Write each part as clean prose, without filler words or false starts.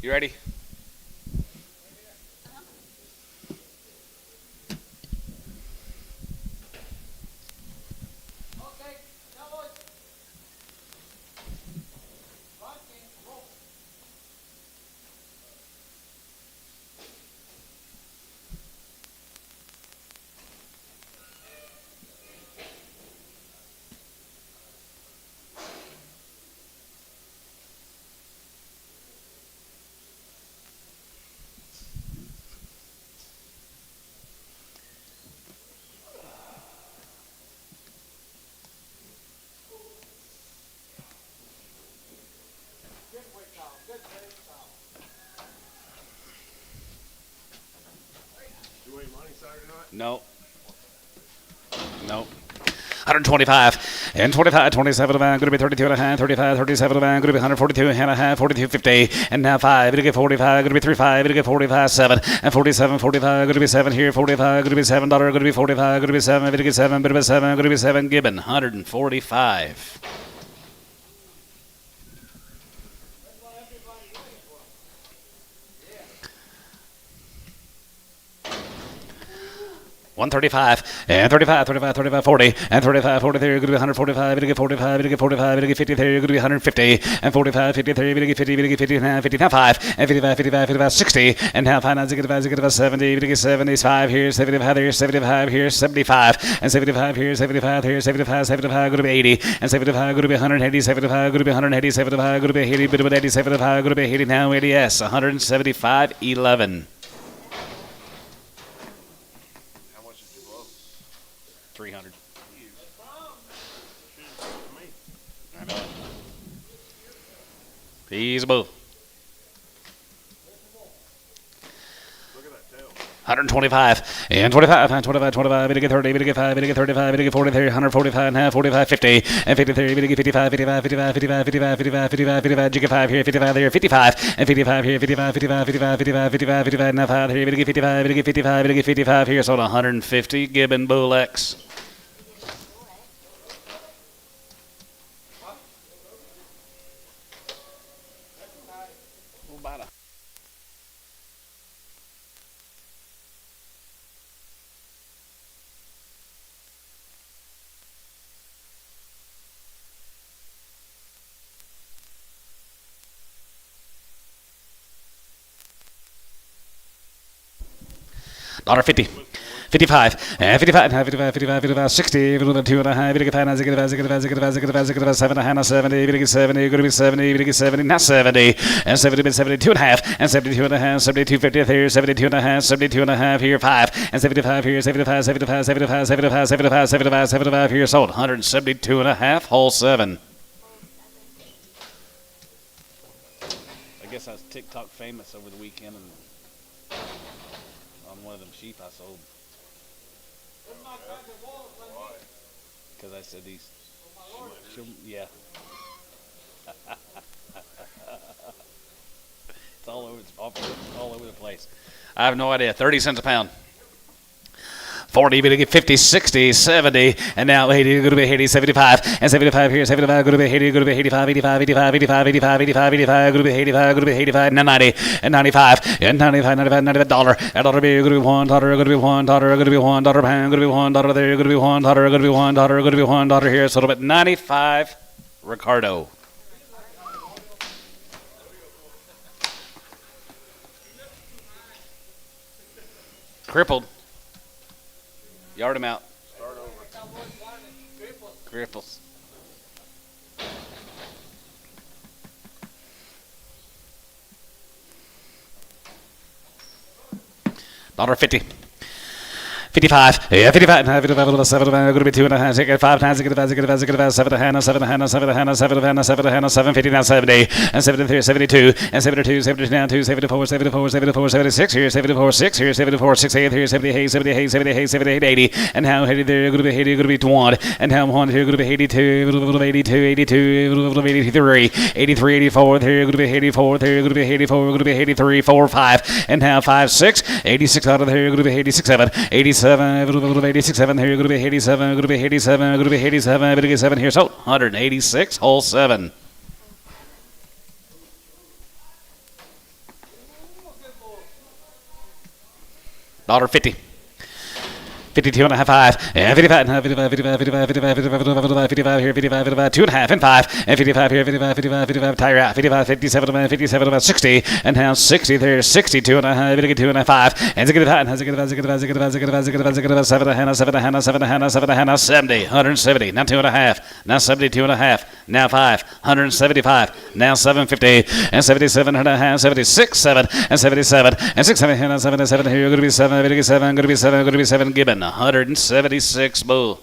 You ready? No. No. 125 and 25, 27 going to be 32 and a half, 35, 37 going to be 142 and a half, 42, 50, and now 5, going to get 45, going to be 35, going to get 45, 7, and 47, 45, going to be 7 here, 45, going to be $7, going to be 45, going to be 7, going to get 7, going to be 7, going to be 7, Gibbon, 145. $135 and 35, 35, 35, 40 and 35, 43. You're going to be 145. You get 45. You get 45. You get 53. You're going to be 150 and 45, 53. You get 50. You get 50 and 55 and 55, 55, 55, 60 and now 5. You get about 70. You get 75 here, 75 here, 75 here, 75 and 75 here, 75 here, 75, 75. Going to be 80 and 75. Going to be 180. 75. Going to be 180. 75. Going to be 80. Bit of 80. 75. Going to be 80 now. 80 yes. 175. 11. 300. I know it. He's a bull. Look at that tail. 125 and 25 and 25, 25. We get 30. We get 5. We get 35. We get 43. 145 and half. 45, 50 and 53. We get 55, 55, 55, 55, 55, 55, 55, 55. You get 5 here. 55 there. 55 and 55 here. 55, 55, 55, 55, 55, 55. Now 5 here. We get 55. We get 55. We get 55 here. So 150. Gibbon Bull X. $1.50. 55 and 55 and 55, 55, 55, 60, 2 and a half, 5, 7 and a half, 70, 70, going to be 70, 70, not 70, and 70, 72 and a half, and 72 and a half, 72, 50 here, 72 and a half, 72 and a half here, 5, and 75 here, 75, 75, 75, 75, 75, 75, 75 here, sold 172 and a half, hole 7. I guess I was TikTok famous over the weekend and on one of them sheep I sold. Because I said these, yeah. It's all over the place. I have no idea. 30 cents a pound. 40, going to get 50, 60, 70, and now 80, going to be 80, 75, and 75 here, 75, going to be 80, going to be 85, 85, 85, 85, 85, 85, 85, going to be 85, going to be 85, and 90, and 95, and 95, 95, 95, dollar, and dollar be, going to be $1, going to be $1, going to be $1 pound, going to be $1 there, going to be $1, going to be $1, going to be $1 here, so it'll be 95, Ricardo. Crippled. Yard him out. Start over. Cripples. $1.50. 55, yeah, 55, 55, 7, going to be 2 and a half, 5 times, 7 and 7, 50, now 70, and 73, 72, and 72, 72, now 2, 74, 74, 74, 76 here, 74, 6 here, 74, 6, 8 here, 78, 78, 78, 78, 80, and now 80 there, going to be 80, going to be 1, and now 1 here, going to be 82, 82, 82, 83, 83, 84, there, going to be 84, there, going to be 84, going to be 83, 4, 5, and now 5, 6, 86 out of there, going to be 86, 7, 87, 86, 7 here, going to be 87, going to be 87, going to be 87, going to get 7 here, so 186, hole 7. $1.50. 52 and a half, 5, and 55, 55, 55, 55, 55, 55, 55 here, 55, 55, 2 and a half, and 5, and 55 here, 55, 55, 55, tire out, 55, 57, 57, about 60, and now 60 there, 62 and a half, 2 and a 5, and 65, and 65, 65, 65, 65, 65, 7 and a half, 7 and a half, 7 and a half, 7 and a half, 70, 170, now 2 and a half, now 72 and a half, now 5, 175, now 750, and 77 and a half, 76, 7, and 77, and 6, 7, and 77, here, going to be 7, going to be 7, going to be 7, going to be 7, Gibbon. 176 bull.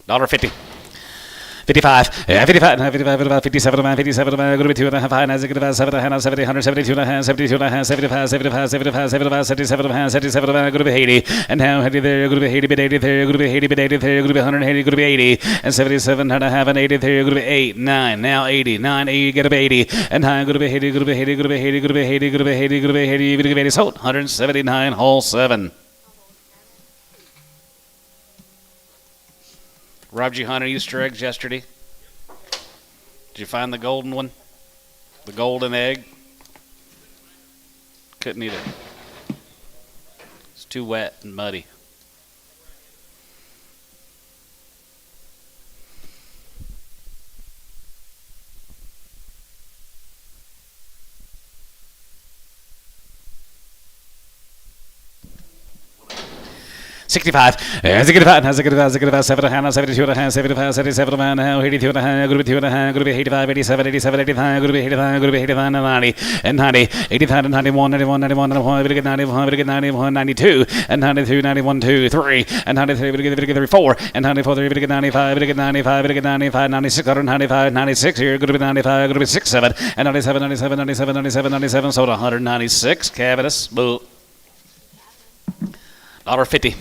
$1.50. 55, 55, 55, 57, 57, going to be 2 and a half, high, 7 and a half, 70, 172 and a half, 72 and a half, 75, 75, 75, 75, 77 and a half, 77 and a half, going to be 80, and now 80 there, going to be 80, bit 80 there, going to be 80, bit 80 there, going to be 180, going to be 80, and 77 and a half, and 80 there, going to be 8, 9, now 80, 9, 80, going to be 80, and high, going to be 80, going to be 80, going to be 80, going to be 80, going to be 80, going to be 80, going to be 80, sold, 179, hole 7. Robbed you hunting Easter eggs yesterday? Did you find the golden one? The golden egg? Couldn't either. It's too wet and muddy. $65, 65, 65, 7 and a half, 72 and a half, 75, 77 and a half, 82 and a half, going to be 2 and a half, going to be 85, 87, 87, 85, going to be 85, going to be 85, and 90, and 90, 85, and 91, 91, 91, 91, we get 91, we get 91, 92, and 92, 91, 2, 3, and 93, we get 3, 4, and 94, we get 95, we get 95, we get 95, 96, 195, 96 here, going to be 95, going to be 6, 7, and 97, 97, 97, 97, 97, sold 196, Cavadis, boo. $1.50.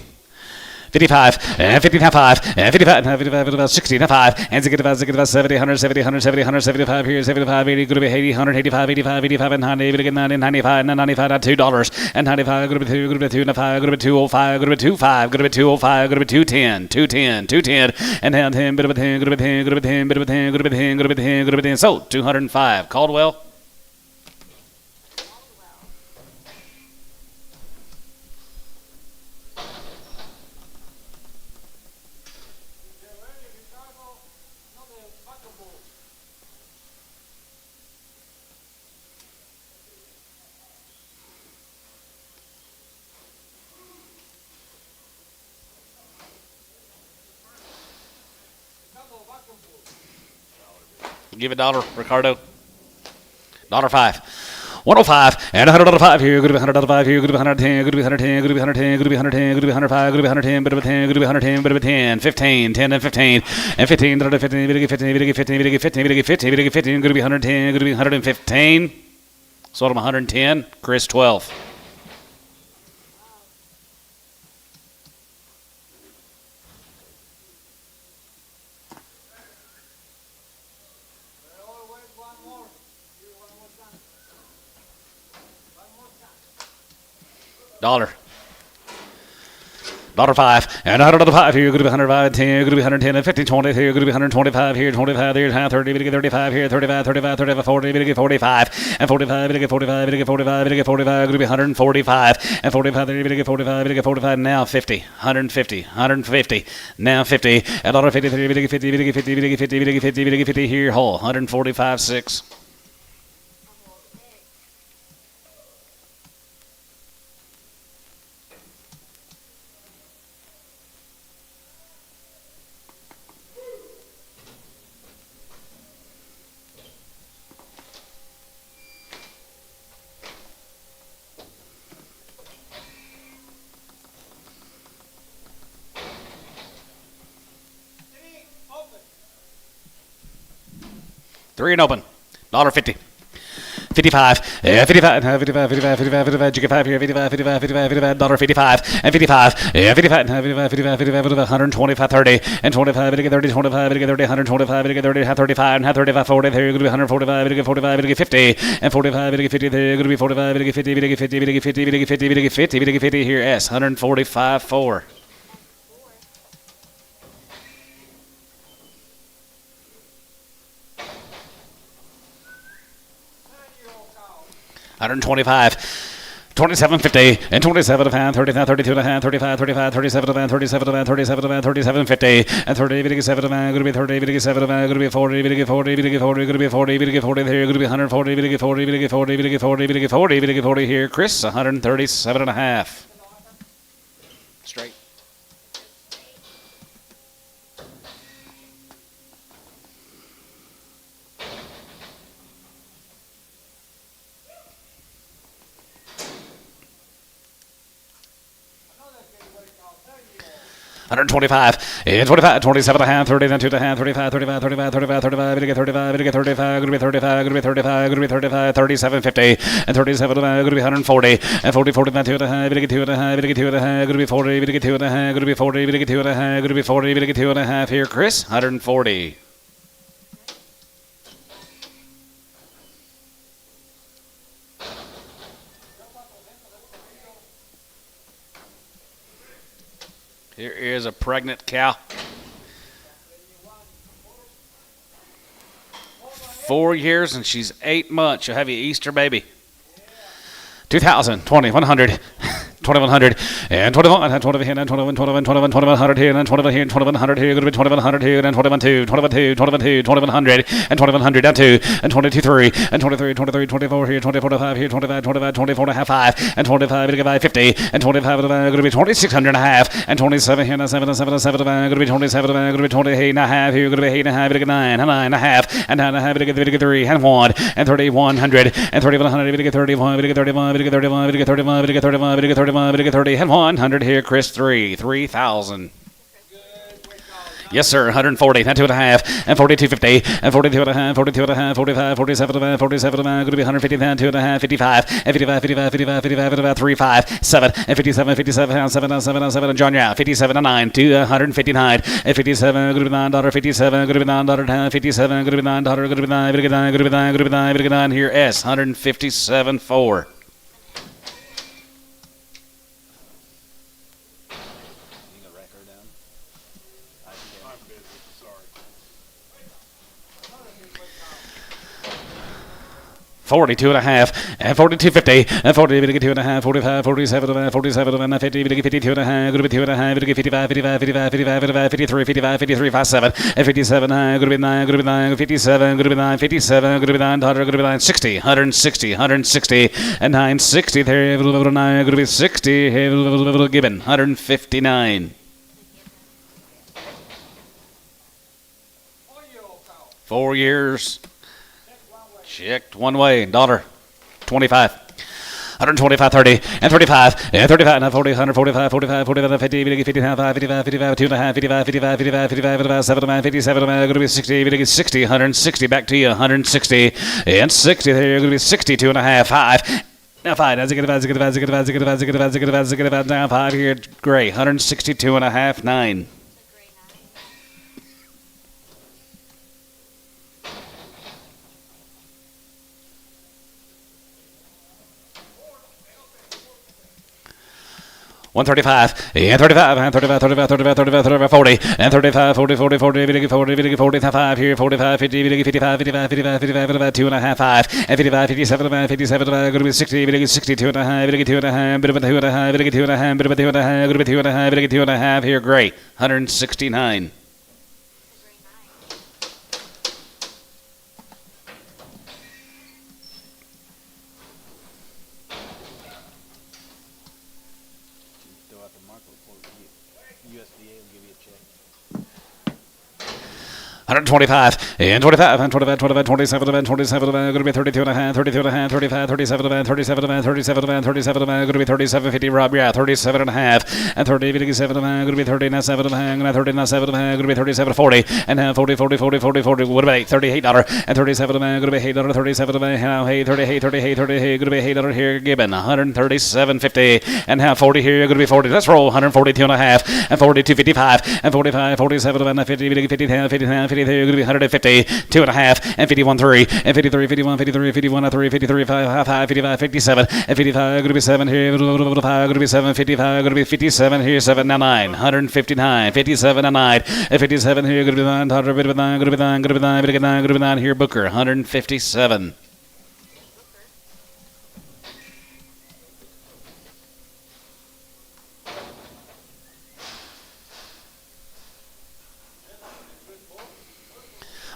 55, 55, 55, 55, 60, 5, and 65, 70, 170, 170, 175 here, 75, 80, going to be 80, 185, 85, 85, and 90, 90, 95, $95, $2, and 95, going to be 2, going to be 2, and 5, going to be 205, going to be 25, going to be 205, going to be 210, 210, 210, and down 10, bit of a 10, going to be 10, going to be 10, bit of a 10, going to be 10, going to be 10, going to be 10, so 205, Caldwell. Give $1, Ricardo. $5. 105 and $105 here, good to be $105 here, good to be 110, good to be 110, good to be 110, good to be 110, good to be 105, good to be 110, good to be 10, good to be 110, good to be 10, 15, 10 and 15, and 15, 15, 15, 15, 15, 15, 15, 15, good to be 110, good to be 115. Sold him 110. Chris 12. $5 and $105 here, good to be 105, 10, good to be 110, and 15, 20 here, good to be 125 here, 25 there, 30, 35 here, 35, 35, 35, 40, 45, and 45, 45, 45, 45, good to be 145, and 45 there, 45, 45, now 50, 150, 150, now 50, and $150, 50, 50, 50, 50, 50, 50 here, whole, 145, 6. Three and open. $50. 55, 55, 55, 55, 55, 55, you get 5 here, 55, 55, 55, 55, $55, and 55, 55, 55, 55, 55, 125, 30, and 25, 30, 25, 30, 125, 30, 35, and 35, 40, there, you're going to be 145, 45, 50, and 45, 50, there, you're going to be 45, 50, 50, 50, 50, 50, 50, 50, here, S, 145, 4. 125. 27.50 and 27 and a half, 30 and 32 and a half, 35, 35, 37 and 37 and 37 and 37.50 and 30, 7 and going to be 30, 7 and going to be 40, 40, 40, going to be 40, 40 here, going to be 140, 40, 40, 40, 40, 40 here. Chris, 137 and a half. Straight. $125, 25, 27 and a half, 30 and 2 and a half, 35, 35, 35, 35, 35, 35, 35, going to be 35, going to be 35, going to be 35, 37.50 and 37 going to be 140 and 40, 40 and 2 and a half, 2 and a half, 2 and a half, going to be 40, 2 and a half, going to be 40, 2 and a half, going to be 40, 2 and a half here. Chris, 140. Here is a pregnant cow. 4 years and she's 8 months. She'll have your Easter baby. 2,000, 20, 100. 2100 and 21 and 21 and 21 21 21 2100 here and 21 here and 2100 here going to be 2100 here and 21 2 21 2 21 2 2100 and 2100 down 2 and 22 3 and 23 23 24 here 24 5 here 25 25 24 and a half 5 and 25 going to be 50 and 25 going to be 2600 and a half and 27 here and 7 and 7 and 7 going to be 27 going to be 28 and a half here going to be 8 and a half 9 and 9 and a half and 9 and a half going to get 3 and 1 and 3100 and 3100 going to get 31 going to get 31 going to get 31 going to get 31 going to get 31 going to get 31 going to get 30 and 100 here. Chris, 3,000. Yes, sir. 140, and 2 and a half, and 42.50, and 42 and a half, 42 and a half, 45, 47, 47, going to be 150, and 2 and a half, 55, and 55, 55, 55, 55, and about 35, 7, and 57, 57, and 7, and 7, and 7, and John Yao, 57 and 9, to 159, and 57, going to be $9, 57, going to be $9, 57, going to be $9, going to be 9, going to be 9, going to be 9, going to be 9, going to be 9 here. S, 157.4. $42 and a half, and $42.50, and $40, 2 and a half, 45, 47, 47, and 50, 52 and a half, going to be 2 and a half, 55, 55, 55, 55, 55, 53, 55, 53, 57, and 57, going to be 9, going to be 9, 57, going to be 9, 57, going to be $9, going to be 960, 160, 160, and 960 there, going to be 60, Gibbon, 159. 4 years. Checked one way, $1.25. 125, 30, and 35, and 35, and 40, 145, 45, 45, 50, 55, 55, 55, 2 and a half, 55, 55, 55, 55, 7, 57, going to be 60, 60, 160, back to you, 160, and 60, there, you're going to be 62 and a half, 5. Now 5, now 5 here, gray, 162 and a half, 9. 135, and 35, and 35, 35, 35, 35, 35, 40, and 35, 40, 40, 40, 40, 45 here, 45, 50, 55, 55, 55, 55, 2 and a half, 5, and 55, 57, 57, going to be 60, 62 and a half, 2 and a half, bit of a 2 and a half, 2 and a half, bit of a 2 and a half, going to be 2 and a half, 2 and a half here, gray, 169. $125, and 25, and 25, 25, 27, and 27, going to be 32 and a half, 32 and a half, 35, 37, and 37, and 37, and 37, going to be 37.50, Rob, yeah, 37 and a half, and 30, 57, going to be 30, and 7, and 30, and 7, going to be 37, 40, and 40, 40, 40, 40, 40, what about $38, and 37, going to be $8, 37, now, hey, 38, 38, 38, going to be $8 here, Gibbon, 137.50, and now 40 here, going to be 40, let's roll, 142 and a half, and 42.55, and 45, 47, and 50, 50, 50, there, going to be 150, 2 and a half, and 51, 3, and 53, 51, 53, 51, 3, 53, 5, 55, 57, and 55, going to be 7 here, 5, going to be 7, 55, going to be 57 here, 7, now 9, 159, 57 and 9, and 57 here, going to be 9, 100, going to be 9, going to be 9, going to be 9, going to be 9 here, Booker, 157.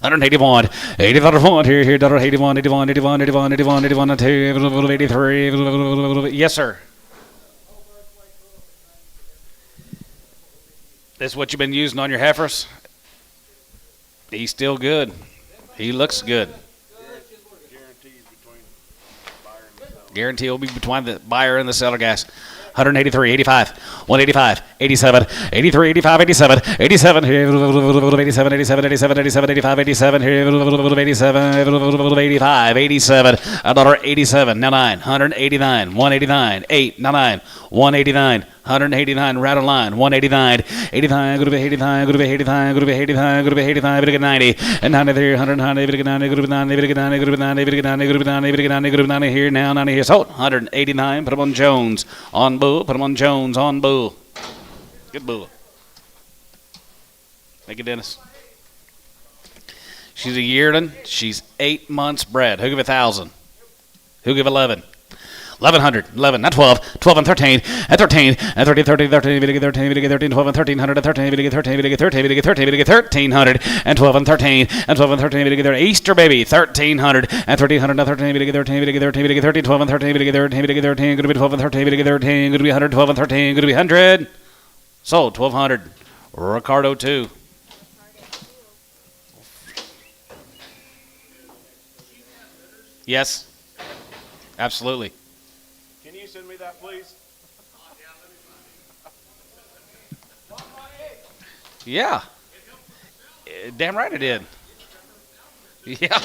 181, 81 here, $81, 81, 81, 81, 81, 81, 2, 83. Yes, sir. This is what you've been using on your heifers? He's still good. He looks good. Guarantee will be between the buyer and the seller, guys. 183, 85, 185, 87, 83, 85, 87, 87, 87, 87, 87, 87, 85, 87, 87, 85, 87, $87, now 9, 189, 189, 8, now 9, 189, 189, right on line, 189, 85, go to be 85, go to be 85, go to be 85, go to be 85, go to 90, and 93, 190, go to 90, go to 90, go to 90, go to 90, go to 90, go to 90, go to 90, go to 90 here, now 90 here, sold, 189, put him on Jones, on bull, put him on Jones, on bull. Good bull. Thank you, Dennis. She's a yearling. She's 8 months bred. Who give 1,000? Who give 11? 1,100, 11, not 12, 12 and 13, and 13, and 13, 13, 13, 13, 13, 13, 12 and 1,300, and 13, 13, 13, 13, 13, 1,300, and 12 and 13, and 12 and 13, Easter baby, 1,300, and 1,300, and 13, 13, 13, 13, 12 and 13, 13, 13, going to be 12 and 13, 13, going to be 100, 12 and 13, going to be 100. Sold, 1,200. Ricardo 2. Yes, absolutely. Send me that, please. Yeah. Damn right it did. Yeah.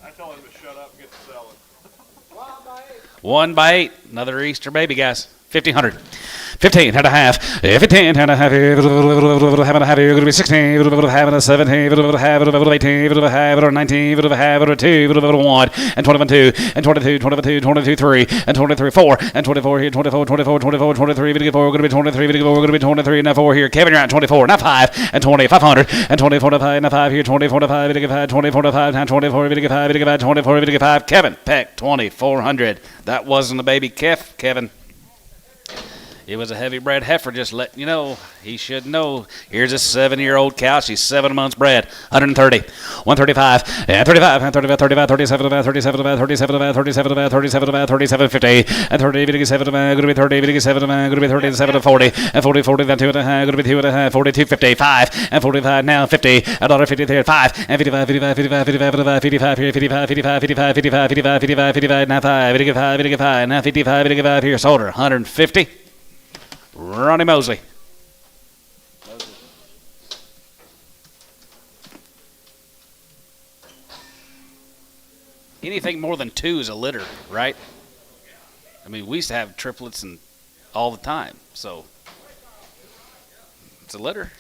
I told him to shut up and get to selling. 1 by 8. Another Easter baby, guys. 1,500. 15 and a half, 15 and a half, having a half, you're going to be 16, having a 17, having a 18, having a 19, having a 2, 1, and 22, and 22, 22, 22, 3, and 23, 4, and 24 here, 24, 24, 24, 23, 24, going to be 23, going to be 23, now 4 here, Kevin, you're at 24, now 5, and 20, 500, and 24 to 5, now 5 here, 24 to 5, 24 to 5, now 24, 5, 24, 5, Kevin, Peck, 2,400. That wasn't a baby calf, Kevin. It was a heavy bred heifer, just letting you know. He should know. Here's a 7-year-old cow. She's 7 months bred. 130, 135, and 35, and 35, 35, 37, 37, 37, 37, 37, 37, 50, and 30, 57, going to be 30, 57, going to be 37, 40, and 40, 40, then 2 and a half, going to be 2 and a half, 42, 55, and 45, now 50, $1.50 there, 5, and 55, 55, 55, 55, 55 here, 55, 55, 55, 55, 55, 55, 55, now 5, 55, 55, now 55, 55 here, sold her, 150. Ronnie Mosley. Anything more than 2 is a litter, right? I mean, we used to have triplets and all the time, so it's a litter.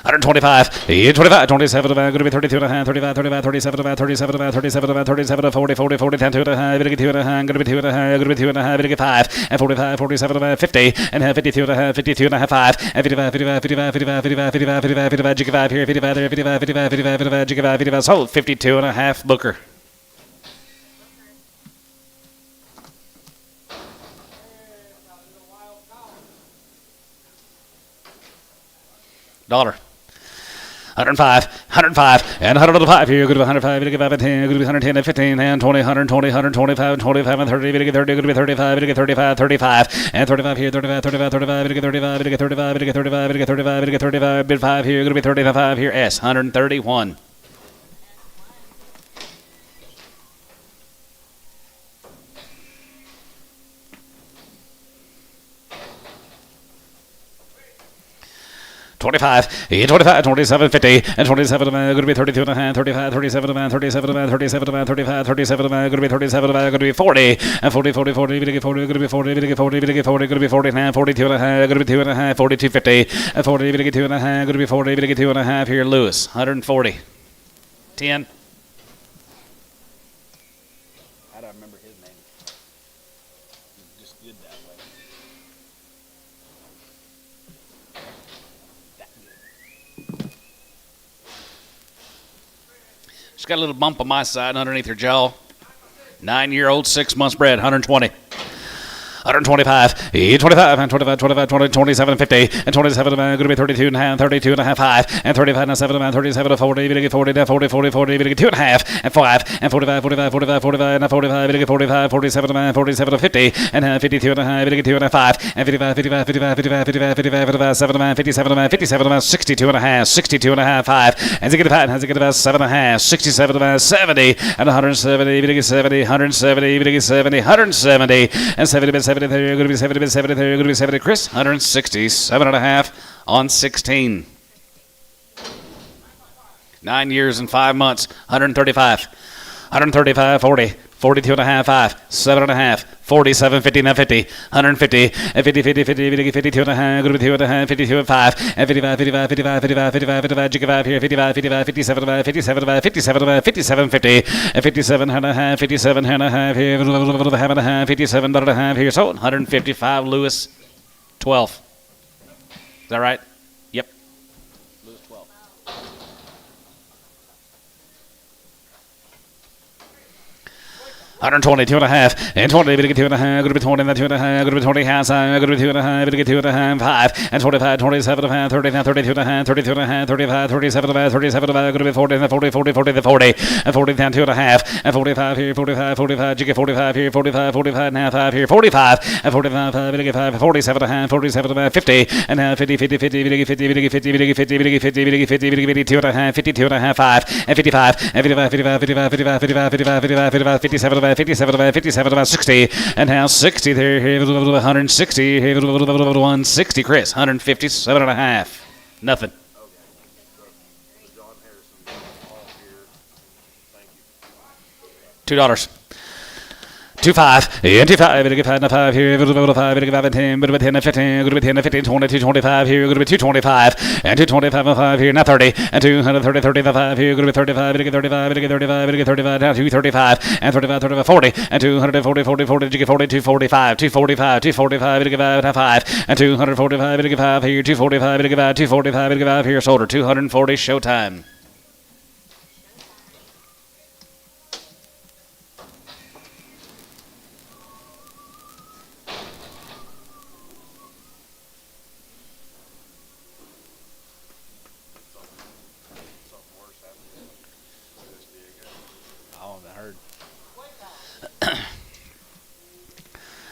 125, 25, 27, going to be 32 and a half, 35, 35, 37, 37, 37, 37, 40, 40, 40, 10, 2 and a half, going to be 2 and a half, going to be 2 and a half, going to be 2 and a half, going to be 5, and 45, 47, 50, and 52 and a half, 52 and a half, 5, and 55, 55, 55, 55, 55, 55, 55, 55, 55 here, 55 there, 55, 55, 55, 55, 55, 55, sold, 52 and a half, Booker. $1. 105, 105, and 105 here. Go to 105, going to be 5 and 10, going to be 110 and 15, and 20, 120, 125, 25 and 30, going to get 30, going to be 35, going to get 35, 35, and 35 here, 35, 35, 35, going to get 35, going to get 35, going to get 35, going to get 35, going to get 35, bid 5 here, going to be 35 here, S, 131. $25, 25, 27, 50, and 27, going to be 32 and a half, 35, 37, 37, 37, 35, 37, going to be 37, going to be 40, and 40, 40, 40, going to be 40, going to be 40, going to be 40, going to be 40, going to be 40 and a half, 42 and a half, going to be 2 and a half, 42, 50, and 40, going to be 2 and a half, going to be 40, going to be 2 and a half here, Lewis, 140. 10. How do I remember his name? He's just good that way. She's got a little bump on my side underneath her jaw. 9-year-old, 6 months bred, 120. 125, 25, and 25, 25, 20, 27, 50, and 27, going to be 32 and a half, 32 and a half, 5, and 35 and 7, 37, 40, 40, 40, 40, 40, 2 and a half, and 5, and 45, 45, 45, 45, and 45, 45, 47, 47, 50, and 52 and a half, 2 and a 5, and 55, 55, 55, 55, 55, 55, 57, 57, 57, 62 and a half, 62 and a half, 5, and 7 and a half, 67, 70, and 170, 70, 170, 70, 170, and 70, 70, going to be 70, 70, going to be 70, Chris, 167 and a half on 16. 9 years and 5 months, 135, 135, 40, 42 and a half, 5, 7 and a half, 47, 50, and 50, 150, and 50, 50, 50, 52 and a half, going to be 2 and a half, 52 and 5, and 55, 55, 55, 55, 55, 55, 55 here, 55, 55, 57, 57, 57, 57, 50, and 57 and a half, 57 and a half here, half and a half, 57 and a half here, so 155, Lewis, 12. Is that right? Yep. Lewis, 12. $120, 2 and a half, and 20, going to get 2 and a half, going to be 20, and 2 and a half, going to be 20, half, going to be 2 and a half, going to get 2 and a half, 5, and 25, 27 and a half, 30, 32 and a half, 32 and a half, 35, 37 and a half, 37 and a half, going to be 40, and 40, 40, 40, 40, and 40 down 2 and a half, and 45 here, 45, 45, you get 45 here, 45, 45 and a half, 5 here, 45, and 45, 5, going to get 5, 47 and a half, 47 and a half, 50, and half, 50, 50, 50, 50, 50, 50, 50, 50, 50, 50, 50, 52 and a half, 52 and a half, 5, and 55, and 55, 55, 55, 55, 55, 55, 55, 55, 57 and a half, 57 and a half, 57 about 60, and now 60 there, 160, 160, Chris, 157 and a half. Nothing. $2. 25, and 25, going to get 5 and 5 here, going to be 5, going to get 5 and 10, going to be 10 and 15, going to be 10 and 15, 20, 225 here, going to be 225, and 225 and 5 here, now 30, and 230, 35 here, going to be 35, going to get 35, going to get 35, going to get 35, now 235, and 35, 35, 40, and 240, 40, 40, you get 40, 245, 245, 245, going to get 5 and 5, and 245, going to get 5 here, 245, going to get 5, 245, going to get 5 here, shoulder, 240, showtime. Oh, that hurt.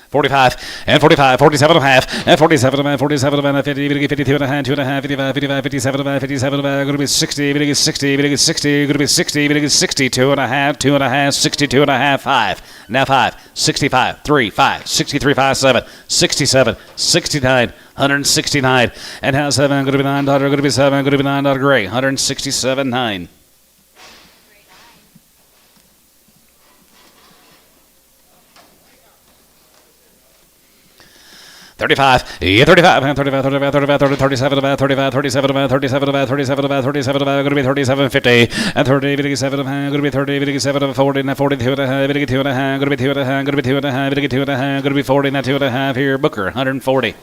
45, and 45, 47 and a half, and 47 and a half, 47 and a half, 50, 52 and a half, 2 and a half, 55, 55, 57 and a half, 57 and a half, going to be 60, 60, 60, going to be 60, 60, 2 and a half, 2 and a half, 62 and a half, 5, now 5, 65, 3, 5, 63, 5, 7, 67, 69, 169, and now 7, going to be $9, going to be 7, going to be $9 gray, 167, 9. 35, yeah, 35, 35, 35, 35, 30, 37, about 35, 37, about 37, about 37, about 37, about going to be 37, 50, and 30, 57, going to be 30, 57, 40, and 42 and a half, 2 and a half, going to be 2 and a half, going to be 2 and a half, 2 and a half, going to be 40, and 2 and a half here, Booker, 140.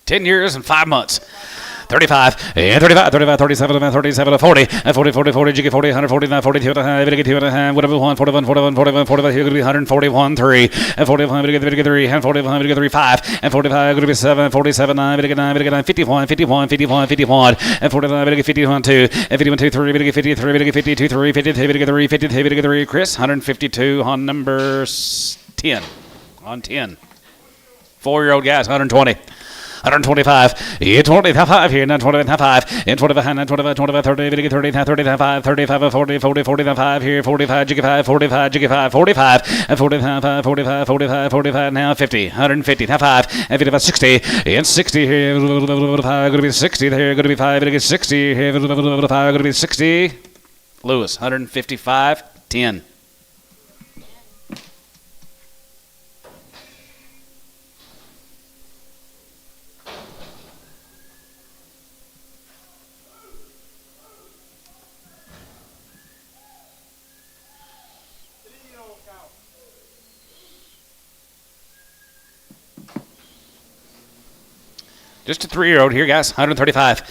$10 years and 5 months. 35, and 35, 35, 37, 37, 40, and 40, 40, 40, GK 40, 149, 42 and a half, 2 and a half, whatever, 41, 41, 41, 41, here going to be 141, 3, and 41, 3, and 41, 3, 5, and 45, going to be 7, 47, 9, 9, 51, 51, 51, 51, and 49, 51, 2, and 51, 2, 3, 53, 52, 3, 52, 3, 52, 3, Chris, 152 on number 10, on 10. 4-year-old guys, 120. 125. In 25 here. Now 25. In 25. Now 25. 25. 30. 30. 35. 35. 40. 40. 45 here. 45. Jiggy 5. 45. Jiggy 5. 45. And 45. 45. 45. 45. Now 50. 150. Now 5. And 55. 60. In 60 here. 5. Going to be 60 there. Going to be 5. Going to get 60 here. 5. Going to be 60. Lewis. 155. 10. Just a 3-year-old here, guys. 135.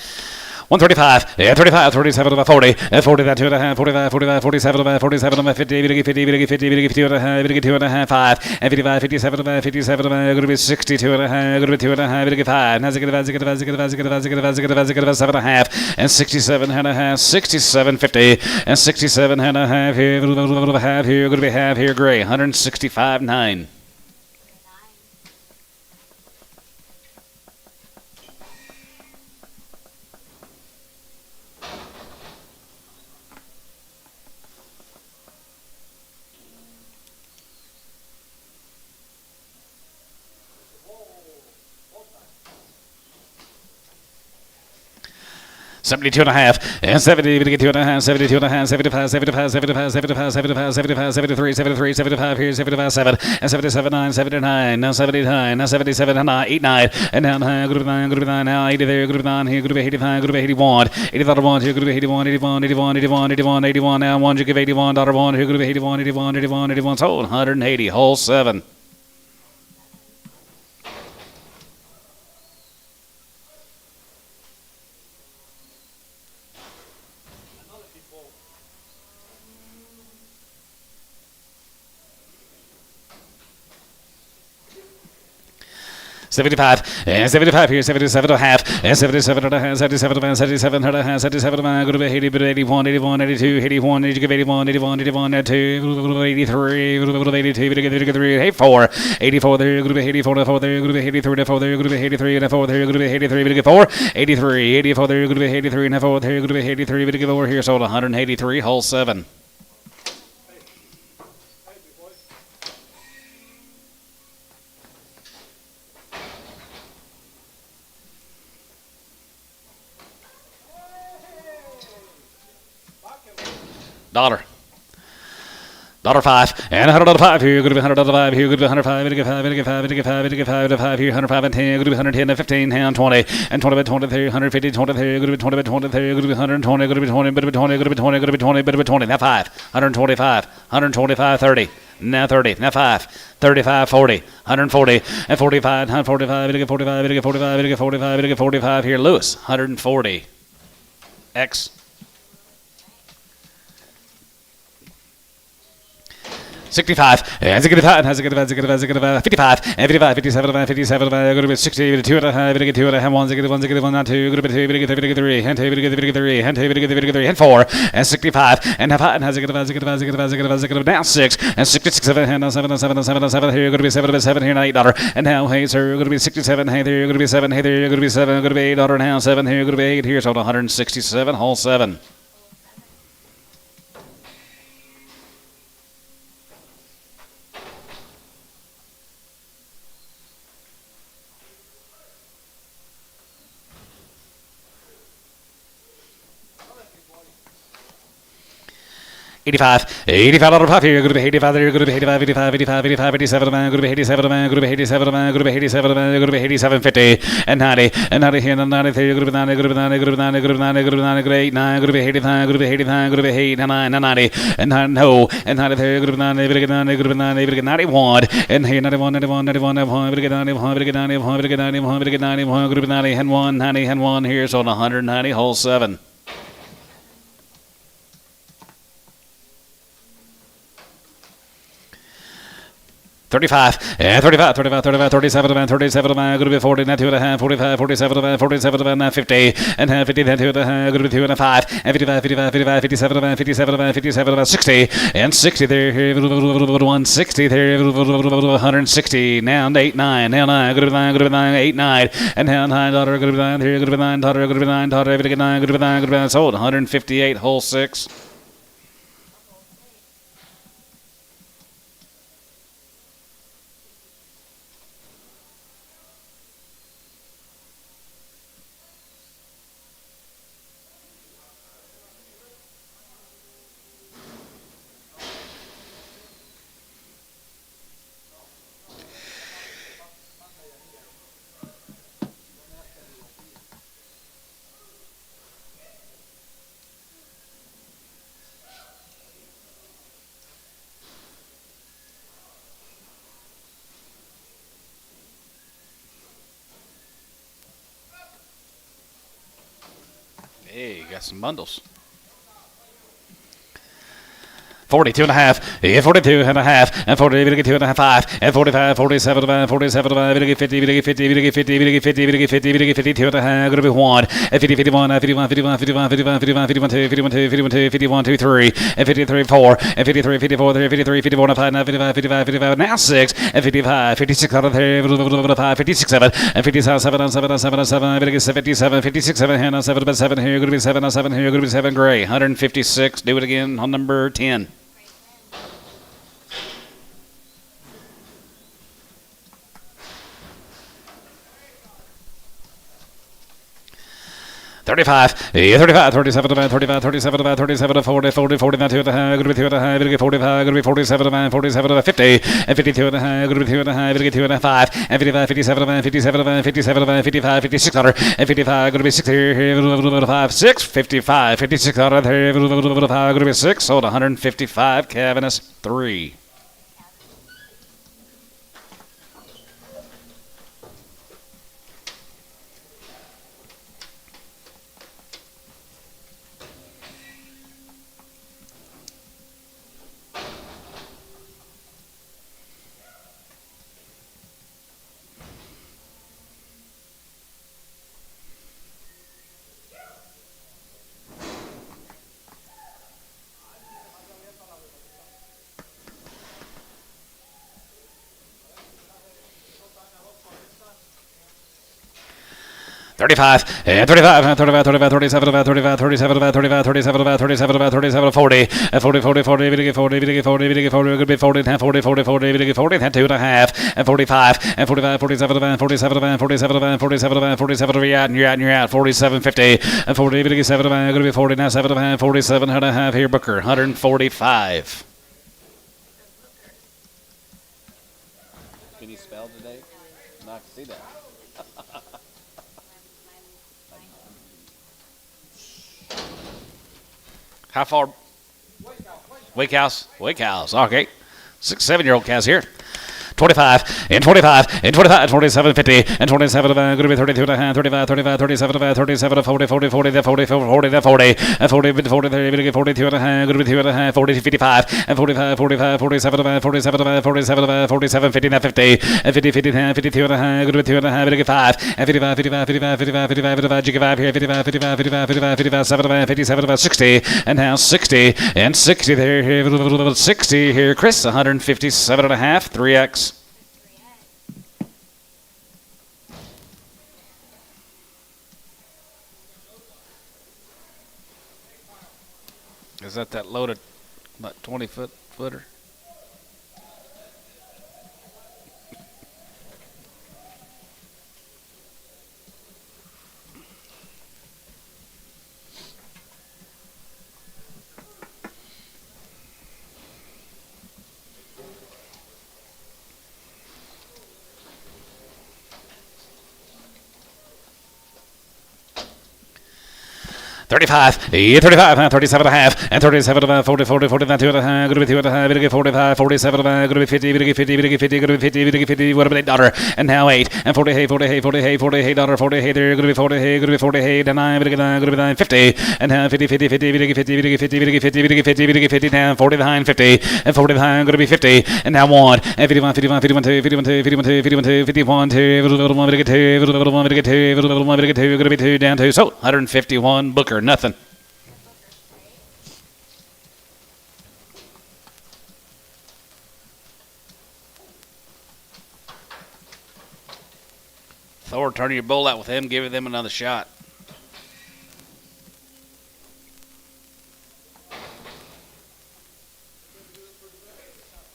135. Yeah, 35. 37 40. 40 that 2.5. 45. 45. 47. 47. 50. 50. 50. 50. 2.5. 5. And 55. 57. 57. Going to be 62 and a half. Going to be 2.5. 5. Now 7.5. And 67 and a half. 67. 50. And 67 and a half here. Half here. Going to be half here. Gray. 165. 9. $72 and a half, and 70, 72 and a half, 72 and a half, 75, 75, 75, 75, 75, 75, 73, 73, 75 here, 75, 7, and 77, 9, 79, now 79, now 77, 9, 8, 9, and down high, group 9, now 80 there, group 9 here, group 85, group 81, 85 1 here, group 81, 81, 81, 81, 81, 81, now 1, you give $81 1 here, group 81, 81, 81, 81, sold, 180, hole 7. $75 and 75 here, 77 and a half, and 77 and a half, 77 and 77 and a half, 77 and a half, go to 80, 81, 81, 82, 81, you give 81, 81, 81, 82, 83, 82, 83, hey, 4, 84 there, go to 84, 4 there, go to 83, 4 there, go to 83, and 4 there, go to 83, 4, 83, 84 there, go to 83, and 4 there, go to 83, give over here, sold 183, hole 7. $1. $5 and $100 here. Good to be $100 here. Good to be 105. Good to 5. Good to 5. Good to 5. Good to 5. Good to 5 here. 105 and 10. Good to be 110 and 15 and 20 and 20 by 23. 150. 23. Good to be 20 by 23. Good to be 120. Good to be 20. Good to be 20. Good to be 20. Good to be 20. Good to be 20. Now 5. 125. 125. 30. Now 30. Now 5. 35. 40. 140 and 45. 145. Good to get 45. Good to get 45. Good to get 45. Good to get 45 here. Lewis. 140. X. 65 and 65 and 55 and 55 57 57 going to be 60 2 and a half, 2 and a half, 1 1 2 going to be 2 3 and 2 3 and 4 and 65 and 5 and down 6 and 66 and 7 here going to be 7 here $8 and now hey sir going to be 67 hey there going to be 7 hey there going to be 7 going to be $8 now 7 here going to be 8 here so 167 hole 7. $85 here, good to be 85 there, good to be 85, 85, 85, 85, 87 man, good to be 87 man, good to be 87 man, good to be 87 man, good to be 87, 50, and 90 here, and 90 there, good to be 90, good to be 90, good to be 90, good to be 90, good to be 90, good to be 8, 9, good to be 85, good to be 85, good to be 8, and 9, and 90, and 9, no, and 90 there, good to be 90, good to be 90, good to be 90, good to be 91, and here 91, 91, 91, 91, good to get 91, good to get 91, good to get 91, good to get 91, good to be 90, and 1, 90, and 1 here, so 190, hole 7. 35, and 35, 35, 35, 37, and 37, going to be 40, and 2.5, 45, 47, and 47, and 50, and 50, then 2.5, going to be 2 and 5, and 55, 55, 55, 57, and 57, and 57, and 60, and 60 there, 160 there, 160, now 8, 9, now 9, going to be 9, going to be 9, 8, 9, and now 9, daughter, going to be 9, here, going to be 9, daughter, going to be 9, daughter, everything 9, going to be 9, going to be 9, sold, 158, whole 6. Hey, got some bundles. 42 and a half, 42 and a half, and 40, 2 and a half, 5, and 45, 47, 47, 50, 50, 50, 50, 50, 50, 52 and a half, going to be 1, and 50, 51, 51, 51, 51, 51, 51, 51, 2, 51, 2, 51, 2, 51, 2, 3, and 53, 4, and 53, 54, 53, 54, 5, now 55, 55, 55, now 6, and 55, 56 out of there, 5, 56, 7, and 57, 7, 7, 7, 7, 57, 56, 7, hand on 7, 7 here, going to be 7, 7 here, going to be 7, gray, 156, do it again on number 10. 35, 35, 37, 35, 37, 37, 40, 40, 40, 2 and a half, going to be 2 and a half, going to be 45, going to be 47, 47, 50, and 52 and a half, going to be 2 and a half, going to be 2 and a half, 5, and 55, 57, 57, 57, 55, 56, and 55, going to be 6 here, 5, 6, 55, 56 out of there, 5, going to be 6, sold 155, Cavaness 3. Thirty-five, 35, 35, 35, 37, 35, 37, 35, 37, 37, 37, 40, 40, 40, 40, 40, 40, 40, 40, could be 40, 40, 40, 40, 40, 2 and a half, and 45, and 45, 47, 47, 47, 47, 47, you're out, 47, 50, and 40, 7, going to be 40, now 7, 47 and a half here, Booker, 145. Can you spell today? Not to see that. How far? Wake house. Okay. 6, 7-year-old cows here. 25, and 25, and 25, 27, 50, and 27, going to be 32 and a half, 35, 35, 37, 37, 40, 40, 40, 40, 40, 40, and 40, 40, 42 and a half, going to be 2 and a half, 40, 55, and 45, 45, 47, 47, 47, 47, 50, and 50, and 50, 50, 52 and a half, going to be 2 and a half, 5, and 55, 55, 55, 55, 55, 55, 55 here, 55, 55, 55, 55, 55, 7, 57, 60, and now 60, and 60 there, 60 here, Chris, 157 and a half, 3X. Is that loaded, about 20-footer? 35, 35, 37 and a half, and 37 and 40, 40, 40, 2 and a half, going to be 2 and a half, 45, 47, going to be 50, going to be 50, going to be 50, going to be 50, 50, what about $8? And now 8, and 40, hey, 40, hey, 40, hey, 40, hey, $40, 40, hey, there, going to be 40, hey, going to be 40, hey, and 9, going to be 9, 50, and now 50, 50, 50, 50, 50, 50, 50, 50, 50, 50, 50, down, 40 behind 50, and 40 behind, going to be 50, and now 1, and 51, 51, 51, 2, 51, 2, 51, 2, 51, 2, 51, 2, 1, going to get 2, 1, going to get 2, 1, going to get 2, going to be 2, down 2, so 151, Booker, nothing. Thor, turn your bull out with him, give them another shot.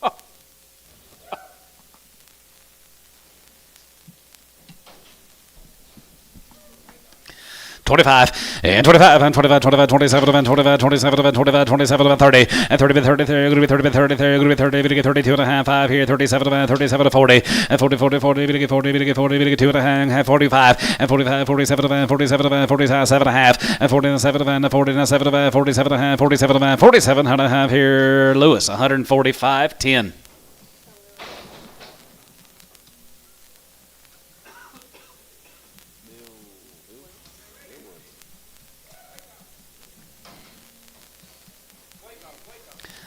Oh. 25, and 25, and 25, 25, 27, and 25, 27, and 25, 27, and 30, and 30, and 30, 30, going to be 30, and 30, 30, going to be 30, going to get 32 and a half, 5 here, 37, and 37, and 40, and 40, 40, 40, going to get 40, going to get 40, going to get 2 and a half, 45, and 45, 47, and 47, and 47 and a half, and 47, and 47, and 47 and a half, 47, and 47 and a half here, Lewis, 145, 10.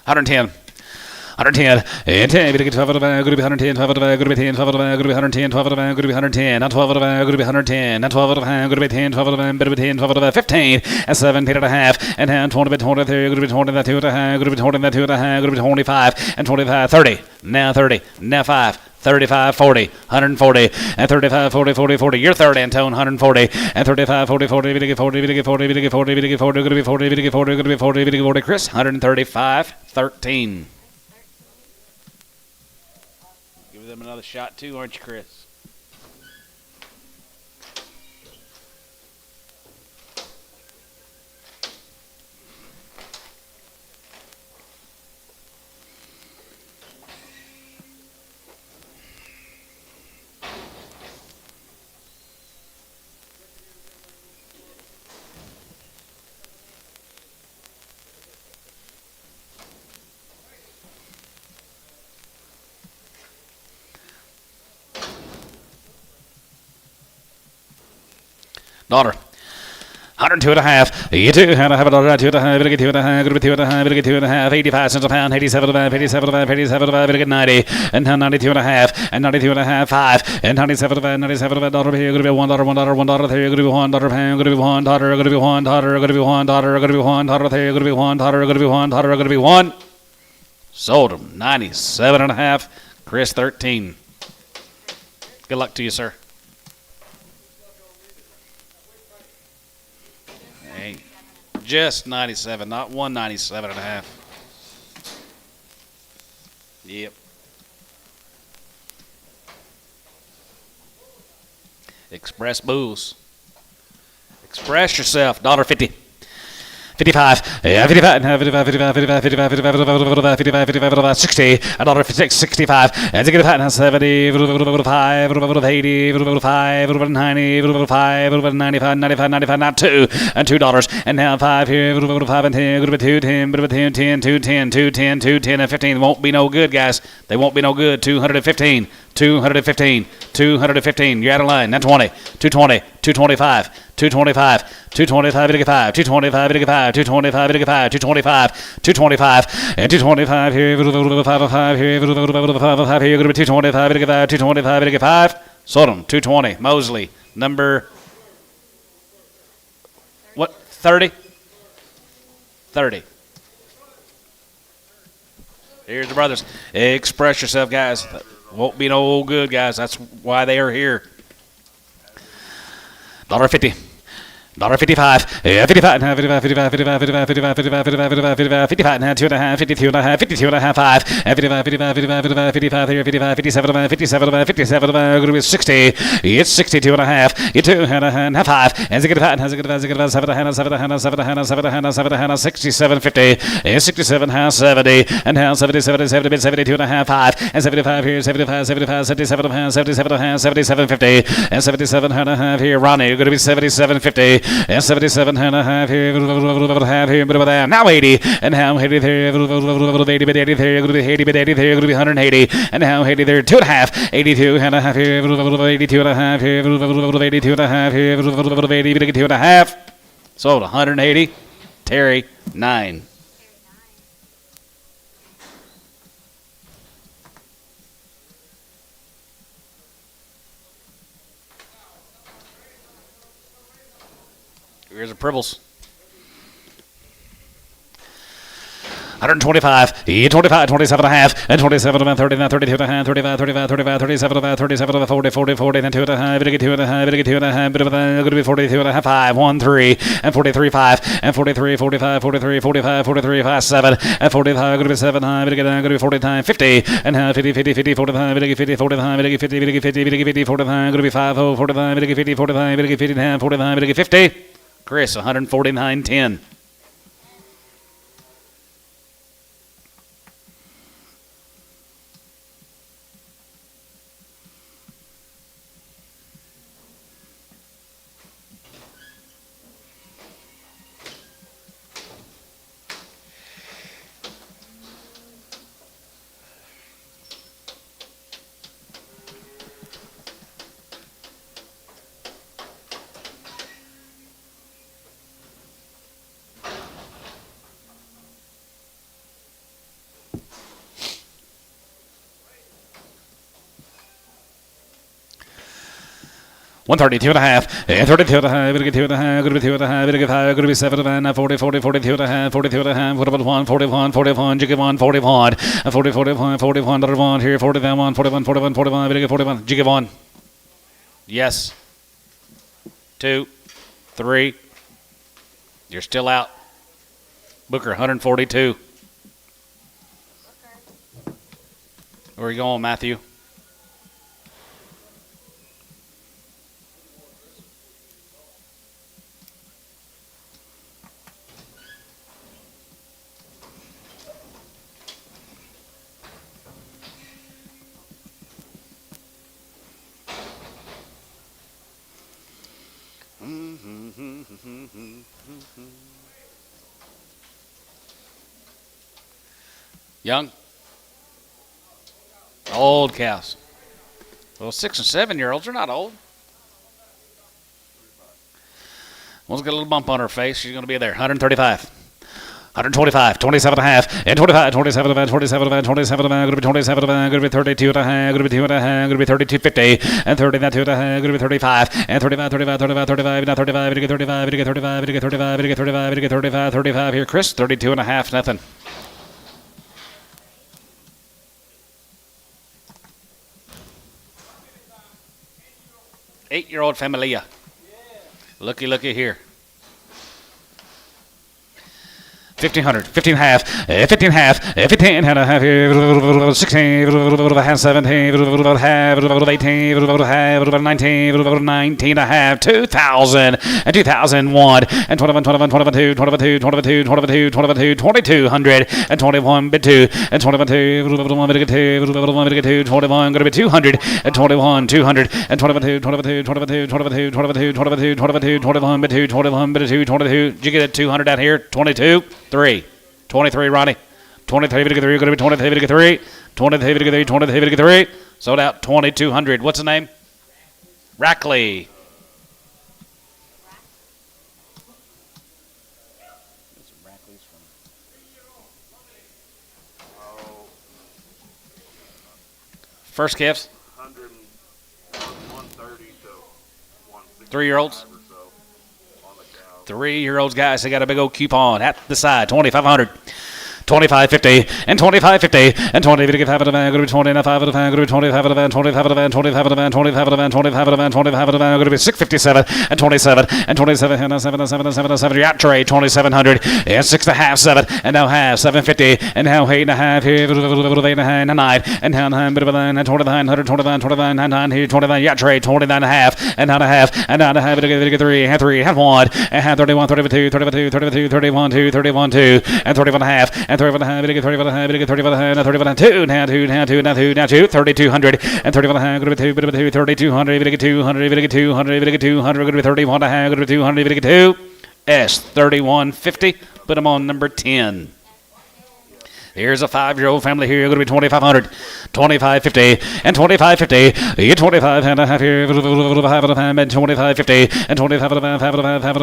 $110, and 10, we get 12 of the bag, going to be 110, 12 of the bag, going to be 10, 12 of the bag, going to be 110, 12 of the bag, going to be 110, not 12 of the bag, going to be 110, not 12 of the bag, going to be 10, 12 of the bag, better be 10, 12 of the bag, 15, and 17 and a half, and then 20, 20, 30, going to be 20, that 2 and a half, going to be 20, that 2 and a half, going to be 25, and 25, 30, now 30, now 5. 35, 40, 140, and 35, 40, 40, 40. You're third, Antone, 140, and 35, 40, 40, we get 40, we get 40, we get 40, we get 40, going to be 40, we get 40, going to be 40, we get 40. Chris, 135, 13. Give them another shot too, aren't you, Chris? Daughter, 102 and a half. You two and a half, $1, 2 and a half, we get 2 and a half, going to be 2 and a half, we get 2 and a half, 85 cents a pound, 87 and a half, 87 and a half, 87 and a half, we get 90, and now 92 and a half, and 92 and a half, 5, and 97 and a half, 97 and a half, here, going to be $1, $1, $1 there, going to be $1 pound, going to be $1, going to be $1, going to be $1, going to be $1 there, going to be $1, going to be $1, going to be $1. Sold them, 97 and a half, Chris 13. Good luck to you, sir. Hey, just 97, not 197 and a half. Yep. Express bulls. Express yourself. $1.50. 55, 55, 55, 55, 55, 55, 55, 55, 55, 60, $1.65, and 70, 80, 5, 90, 5, 95, 95, 95, not 2, and $2, and now 5 here, 5 and 10, 2, 10, 10, 10, 2, 10, 2, 10, 2, 10, and 15. Won't be no good, guys. They won't be no good. 215, 215, 215. You're out of line. Not 20, 220, 225, 225, 225, 225, 225, 225, 225, 225, and 225 here, 5 here, 5 here, going to be 225, 225, 5. Sold them, 220. Mosley, number, what, 30? 30. Here's the brothers. Express yourself, guys. Won't be no good, guys. That's why they are here. $1.50. $1.55, 55, 55, 55, 55, 55, 55, 55, 55, 55, now 2 and a half, 52 and a half, 52 and a half, 5, 55, 55, 55, 55, 55 here, 55, 57, 57, 57, going to be 60, it's 62 and a half, you 2 and a half, 5, and 65, 7 and a half, 7 and a half, 7 and a half, 7 and a half, 7 and a half, 67, 50, and 67, half, 70, and now 77, 70, 72 and a half, 5, and 75 here, 75, 75, 77 and a half, 77 and a half, 77, 50, and 77 and a half here, Ronnie, going to be 77, 50, and 77 and a half here, half here, but about now 80, and now 80 there, 80 but 80 there, 80 but 80 there, 180, and now 80 there, 2.5, 82 and a half here, 82 and a half here, 82 and a half here, 82 and a half, sold 180, Terry 9. Here's a Pribbles. 125, 25, 27 and a half, and 27 about 39, 32 and a half, 35, 35, 35, 37 about 37 about 40, 40, 40, then 2 and a half, bit of 2 and a half, bit of 2 and a half, bit of going to be 42 and a half, 5, 1, 3, and 43, 5, and 43, 45, 43, 45, 43, 5, 7, and 45, going to be 7, high, bit of going to be 40 time, 50, and half, 50, 50, 50, 45, bit of 50, 45, bit of 50, bit of 50, bit of 50, 45, going to be 5, 45, bit of 50, 45, bit of 50, and 45, bit of 50. Chris, 149.10. One 32 and a half, and 32 and a half, going to be 2 and a half, going to be 2 and a half, going to be 5, going to be 7 and a half, 40, 40, 42 and a half, 42 and a half, 41, 41, 41, jiggy 1, 41, 40, 41, 41, another 1 here, 41, 41, 41, 41, going to 41, jiggy 1. Yes. 2, 3. You're still out. Booker, 142. Where are you going, Matthew? Young? Old cows. Well, 6 and 7 year olds are not old. One's got a little bump on her face. She's going to be there. 135. 125, 27 and a half, and 25, 27 and a half, 27 and a half, 27 and a half, going to be 27 and a half, going to be 32 and a half, going to be 2 and a half, going to be 32, 50, and 30, that 2 and a half, going to be 35, and 35, 35, 35, 35, now 35, to get 35, to get 35, to get 35, to get 35, to get 35, 35 here, Chris, 32 and a half, nothing. Eight-year-old Familia. Looky here. 1,500, 15 half, 15 half, 15 and a half, 16, half, 17, half, 18, half, 19, 19 and a half, 2,000, and 2001, and 21, 21, 22, 22, 22, 22, 22, 2,200, and 21 bit 2, and 21 2, 1 bit 2, 1 bit 2, 21, going to be 200, and 21, 200, and 21 2, 22, 22, 22, 22, 22, 22, 21 bit 2, 21 bit 2, 22. Did you get a 200 out here? 22. 3, 23, Ronnie. 23, 3, going to be 23, 3, 23, 3, 23, 3. Sold out 2,200. What's the name? Rackley. First calves? 130 to 160. 3-year-olds? 3-year-olds, guys, they got a big old coupon at the side, 2,500. 25, 50, and 25, 50, and 20, 50, 5 of the van, going to be 20, and 5 of the van, going to be 25 of the van, 25 of the van, 25 of the van, 25 of the van, 25 of the van, 25 of the van, going to be 657, and 27, and 27, and 7, and 7, and 7, and 7, yacht trade, 2,700, and 6 and a half, 7, and now half, 750, and now 8 and a half, here, 8 and a half, 9, and now 9, bit of a 9, and 29, 129, 29, 99, here, 29, yacht trade, 29 and a half, and 9 and a half, and 9 and a half, 3, half 3, half 1, and half 31, 32, 32, 32, 31, 2, 31, 2, and 31 and a half, and 30 for the high, 30 for the high, 30 for the high, now 30 for the 2, now 2, now 2, now 2, now 2, 3,200, and 30 for the high, going to be 2, bit of 2, 3,200, bit of 200, bit of 200, bit of 200, going to be 31 the high, going to be 200, bit of 2, S, 3150, put them on number 10. Here's a 5-year-old family here. Going to be 2,500, 2,550, and 2,550. You 25 and a half here. And 2,550, and 25 and a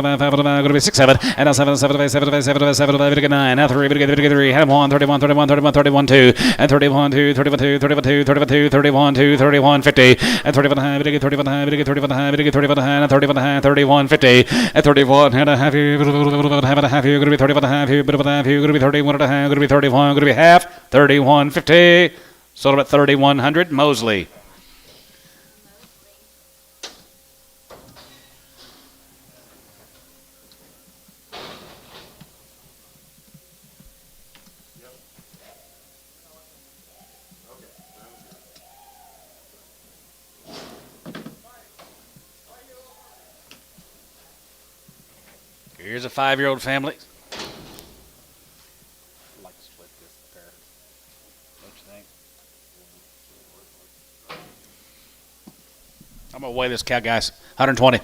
half. Going to be 6, 7, and now 7, 7, 7, 7, 7, 9. Now 3, 3. Have 1, 31, 31, 31, 31, 2, and 31, 2, 31, 2, 31, 2, 31, 2, 31, 2, 31, 50, and 31 and a half. 31 and a half. 31 and a half. 31 and a half. 31 and a half. 31, 50, and 31 and a half here. Half and a half here. Going to be 31 and a half here. Bit of a half here. Going to be 31 and a half. Going to be 31. Going to be half. 3150. Sold at 3,100. Mosley. Here's a 5-year-old family. I'm going to weigh this cow, guys. 120.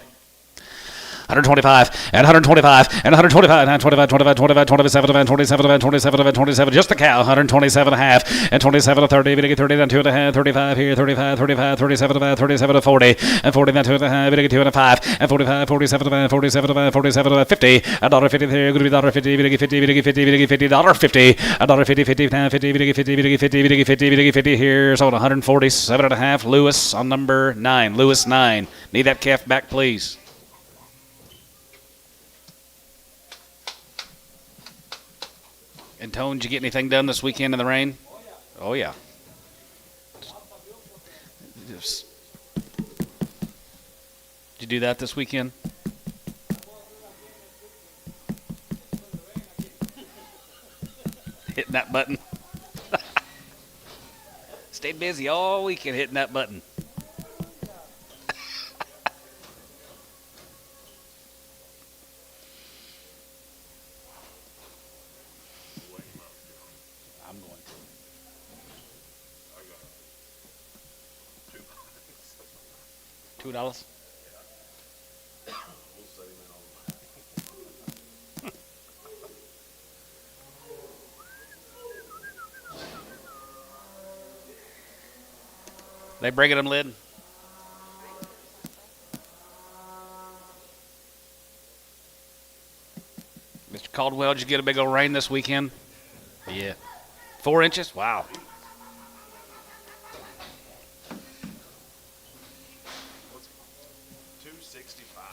125, and 125, and 125, and 25, 25, 25, 27, and 27, and 27, and 27, just the cow, 127 and a half, and 27 to 30, 30, then 2 and a half, 35 here, 35, 35, 37 to 37 to 40, and 40, then 2 and a half, 2 and a 5, and 45, 47 to 47 to 47 to 50, $1.50 here, going to be $1.50, 50, 50, 50, 50, $1.50, $1.50, 50, 50, 50, 50, 50, 50 here, sold 147 and a half, Lewis on number 9, Lewis 9. Need that calf back, please. And Tone, did you get anything done this weekend in the rain? Oh, yeah. Did you do that this weekend? Hitting that button. Stayed busy all weekend hitting that button. $2. They bringing them, Lid? Mr. Caldwell, did you get a big old rain this weekend? Yeah. 4 inches? Wow.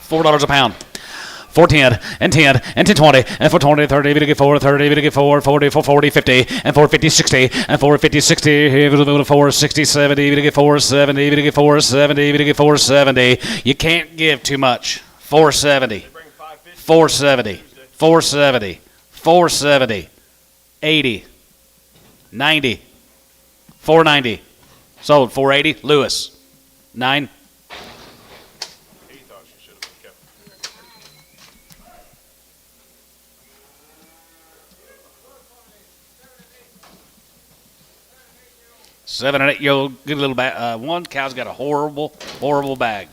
$4 a pound. 410 and 10 and 1020 and 420 30 to get 4 30 to get 4 40 440 50 and 450 60 and 450 60 460 70 to get 470 to get 470 to get 470. You can't give too much. 470 470 470 470 80 90 490 sold 480 Lewis 9. Seven and 8 year old, good little bag. One cow's got a horrible bag.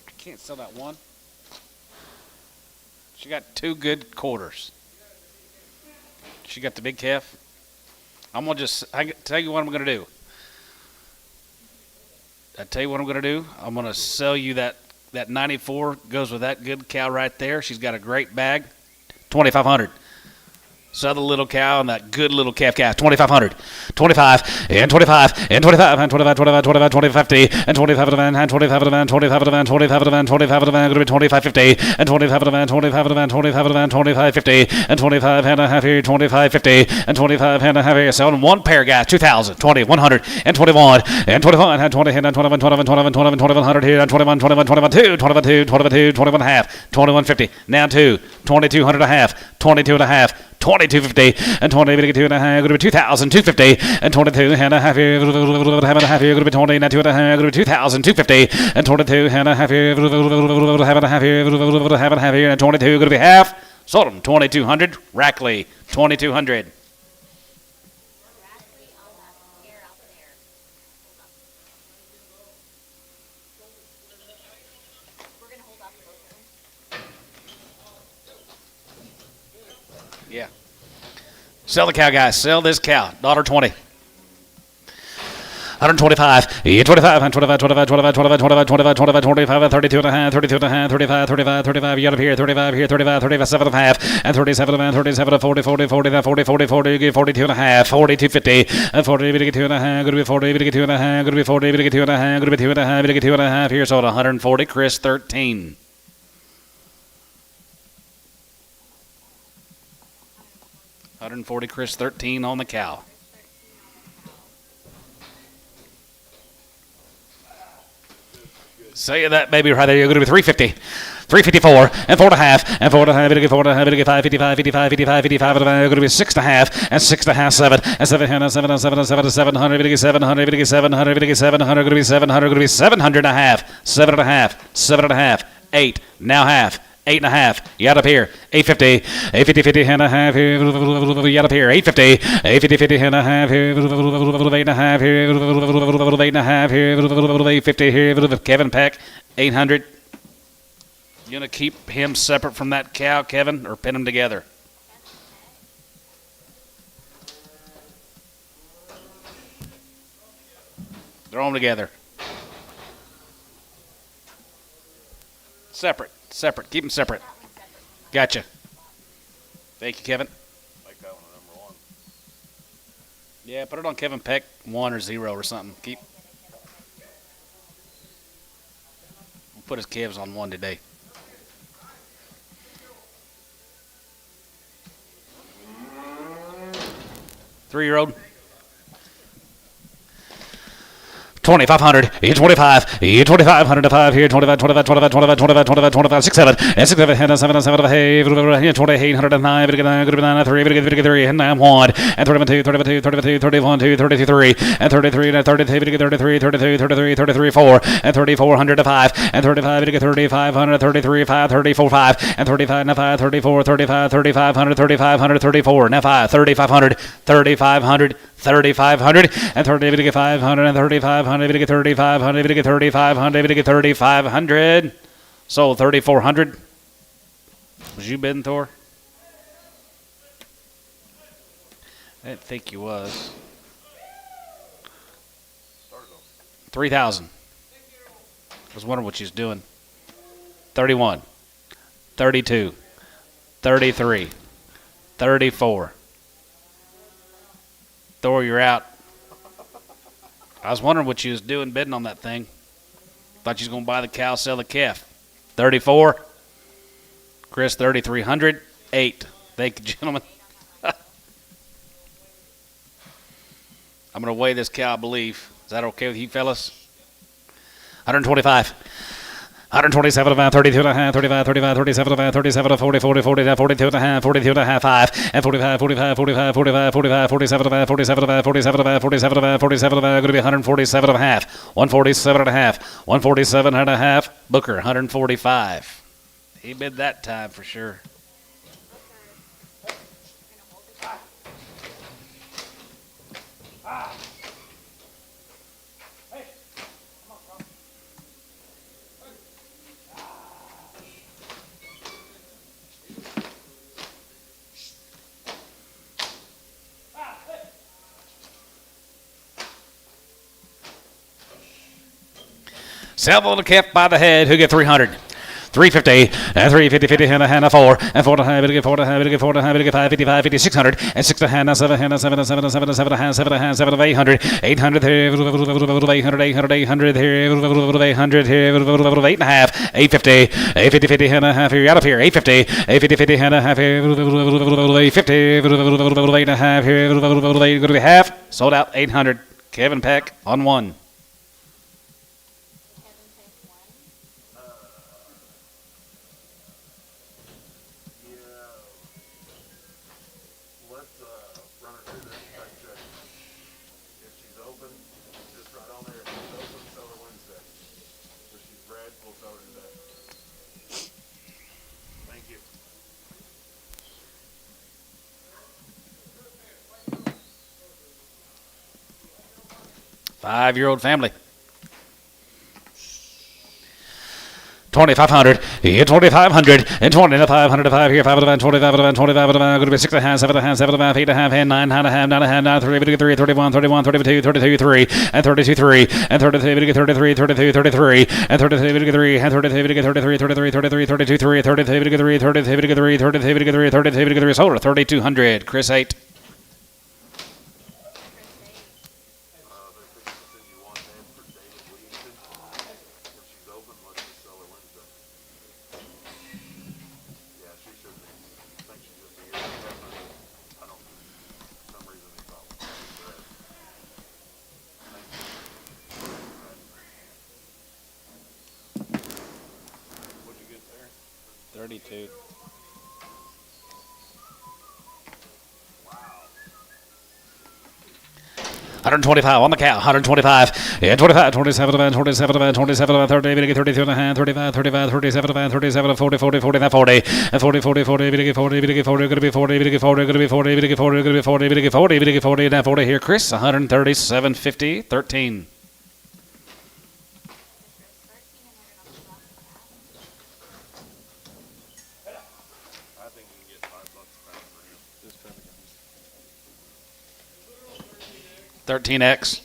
I can't sell that one. She got 2 good quarters. She got the big calf. I'm gonna tell you what I'm gonna do. I tell you what I'm going to do. I'm going to sell you that 94 goes with that good cow right there. She's got a great bag. 2,500. Sell the little cow and that good little calf. 2,500. 25 and 25 and 25 and 25, 25, 25, 25, 50 and 25 of the van and 25 of the van, 25 of the van, 25 of the van, 25 of the van, going to be 25, 50 and 25 of the van, 25 of the van, 25 of the van, 25, 50 and 25 and a half here, 25, 50 and 25 and a half here. Selling one pair, guys. 2,000, 20, 100 and 21 and 21 and 20 and 21, 21, 21, 21, 2100 here and 21, 21, 21, 2, 21, 2, 21, 2, 21 and a half, 21, 50. Now 2, 2,200 and a half, 22 and a half. 2250 and 20 2 and a half, going to be 2250 and 22 and a half here, have a half here, going to be 20 and 2 and a half, going to be 2250 and 22 and a half here, have a half here, have a half here, and 22 going to be half. Sold them 2200. Rackley 2200. Yeah. Sell the cow, guys. Sell this cow. $1.20. 125, 25, 25, 25, 25, 25, 25, 25, 25, 25, 32 and a half, 32 and a half, 35, 35, 35, you got up here, 35 here, 35, 37 and a half, and 37 and 37, 40, 40, 40, 40, 40, 40, 42 and a half, 4250, and 40, 2 and a half, going to be 40, 2 and a half, going to be 40, 2 and a half, going to be 2 and a half, 2 and a half, here, sold 140, Chris 13. $140, Chris 13 on the cow. Say that baby right there. You're going to be 350. 354 and 4 and a half and 4 and a half, 4 and a half, 5, 55, 55, 55, 55, and going to be 6 and a half and 6 and a half, 7 and 7 and 7 and 7 and 7 and 700, 700, 700, 700, going to be 700, going to be 700 and a half, 7 and a half, 7 and a half, 8, now half. 8 and a half. You got up here. 850. 850, 50 and a half here. You got up here. 850. 850, 50 and a half here. 8 and a half here. 8 and a half here. 850 here. Kevin Peck. 800. You gonna keep him separate from that cow, Kevin, or pin them together? Throw them together. Separate. Separate. Keep them separate. Gotcha. Thank you, Kevin. Make that one a number 1. Yeah, put it on Kevin Peck 1 or 0 or something. We'll put his Kevs on 1 today. Three-year-old. 2500, 25, 2500 to 5 here, 25, 25, 25, 25, 25, 25, 25, 6, 7, and 6, 7, 7, 7, hey, 2809, 9, 3, 3, and 9, 1, and 32, 32, 32, 31, 2, 33, and 33, and 33, 33, 33, 33, 33, 4, and 3400 to 5, and 35, 3500, 33, 5, 34, 5, and 35, now 5, 34, 35, 3500, 3500, 34, now 5, 3500, 3500, 3500, and 30, 500, and 3500, 3500, 3500, 3500. Sold 3400. Was you bidding, Thor? I didn't think you was. 3,000. I was wondering what you was doing. 31, 32, 33, 34. Thor, you're out. I was wondering what you was doing bidding on that thing. Thought you was going to buy the cow, sell the calf. 34. Chris, 3,300. 8. Thank you, gentlemen. I'm going to weigh this cow, I believe. Is that okay with you, fellas? 125. 127 about 32 and a half, 35, 35, 37 about 37, 40, 40, 40, 42 and a half, 42 and a half, 5, and 45, 45, 45, 45, 45, 47 about 47 about 47 about 47 about 47 about, going to be 147 and a half, 147 and a half, 147 and a half, Booker, 145. He bid that time for sure. Sell the little calf by the head. Who get 300? 350, and 350, 50, and a hand, 4, and 4 and a half, 4 and a half, 4 and a half, 5, 55, 50, 600, and 6 and a hand, 7 and 7 and 7 and 7 and 7 and 7 and 7 and 800, 800 here, 800, 800, 800 here, 800 here, 8 and a half, 850, 850, 50 and a half here, out of here, 850, 850, 50 and a half here, 850, 8 and a half here, going to be half, sold out, 800. Kevin Peck on 1. 5-year-old family. 2,500, 2,500, and 20 to 500 to 5 here, 5 to 25 to 25 to 5, going to be 6 and a half, 7 and a half, 7 and a half, 8 and a half, and 9 and a half, 9 and a half, 9, 3, 31, 31, 32, 32, 3, and 32, 3, and 33, 33, 32, 33, and 33, 3, and 33, 33, 33, 33, 32, 3, 33, 3, 33, 3, 33, 33, 3, sold 3,200, Chris 8. They're fixing to send you one head for David Williamson. When she's open, let's just sell her Wednesday. Yeah, she should be. I think she's just a year. I don't, for some reason, he thought she was red. Thank you. What'd you get there? 32. Wow. 125 on the cow, 125, yeah, 25, 27, 27, 27, 30, 32 and a half, 35, 35, 37, 37, 40, 40, 40, 40, and 40, 40, 40, 40, 40, going to be 40, 40, going to be 40, 40, going to be 40, 40, 40, now 40 here, Chris, 137.50, 13. I think you can get $5 a pound for him. Just trying to get 13X.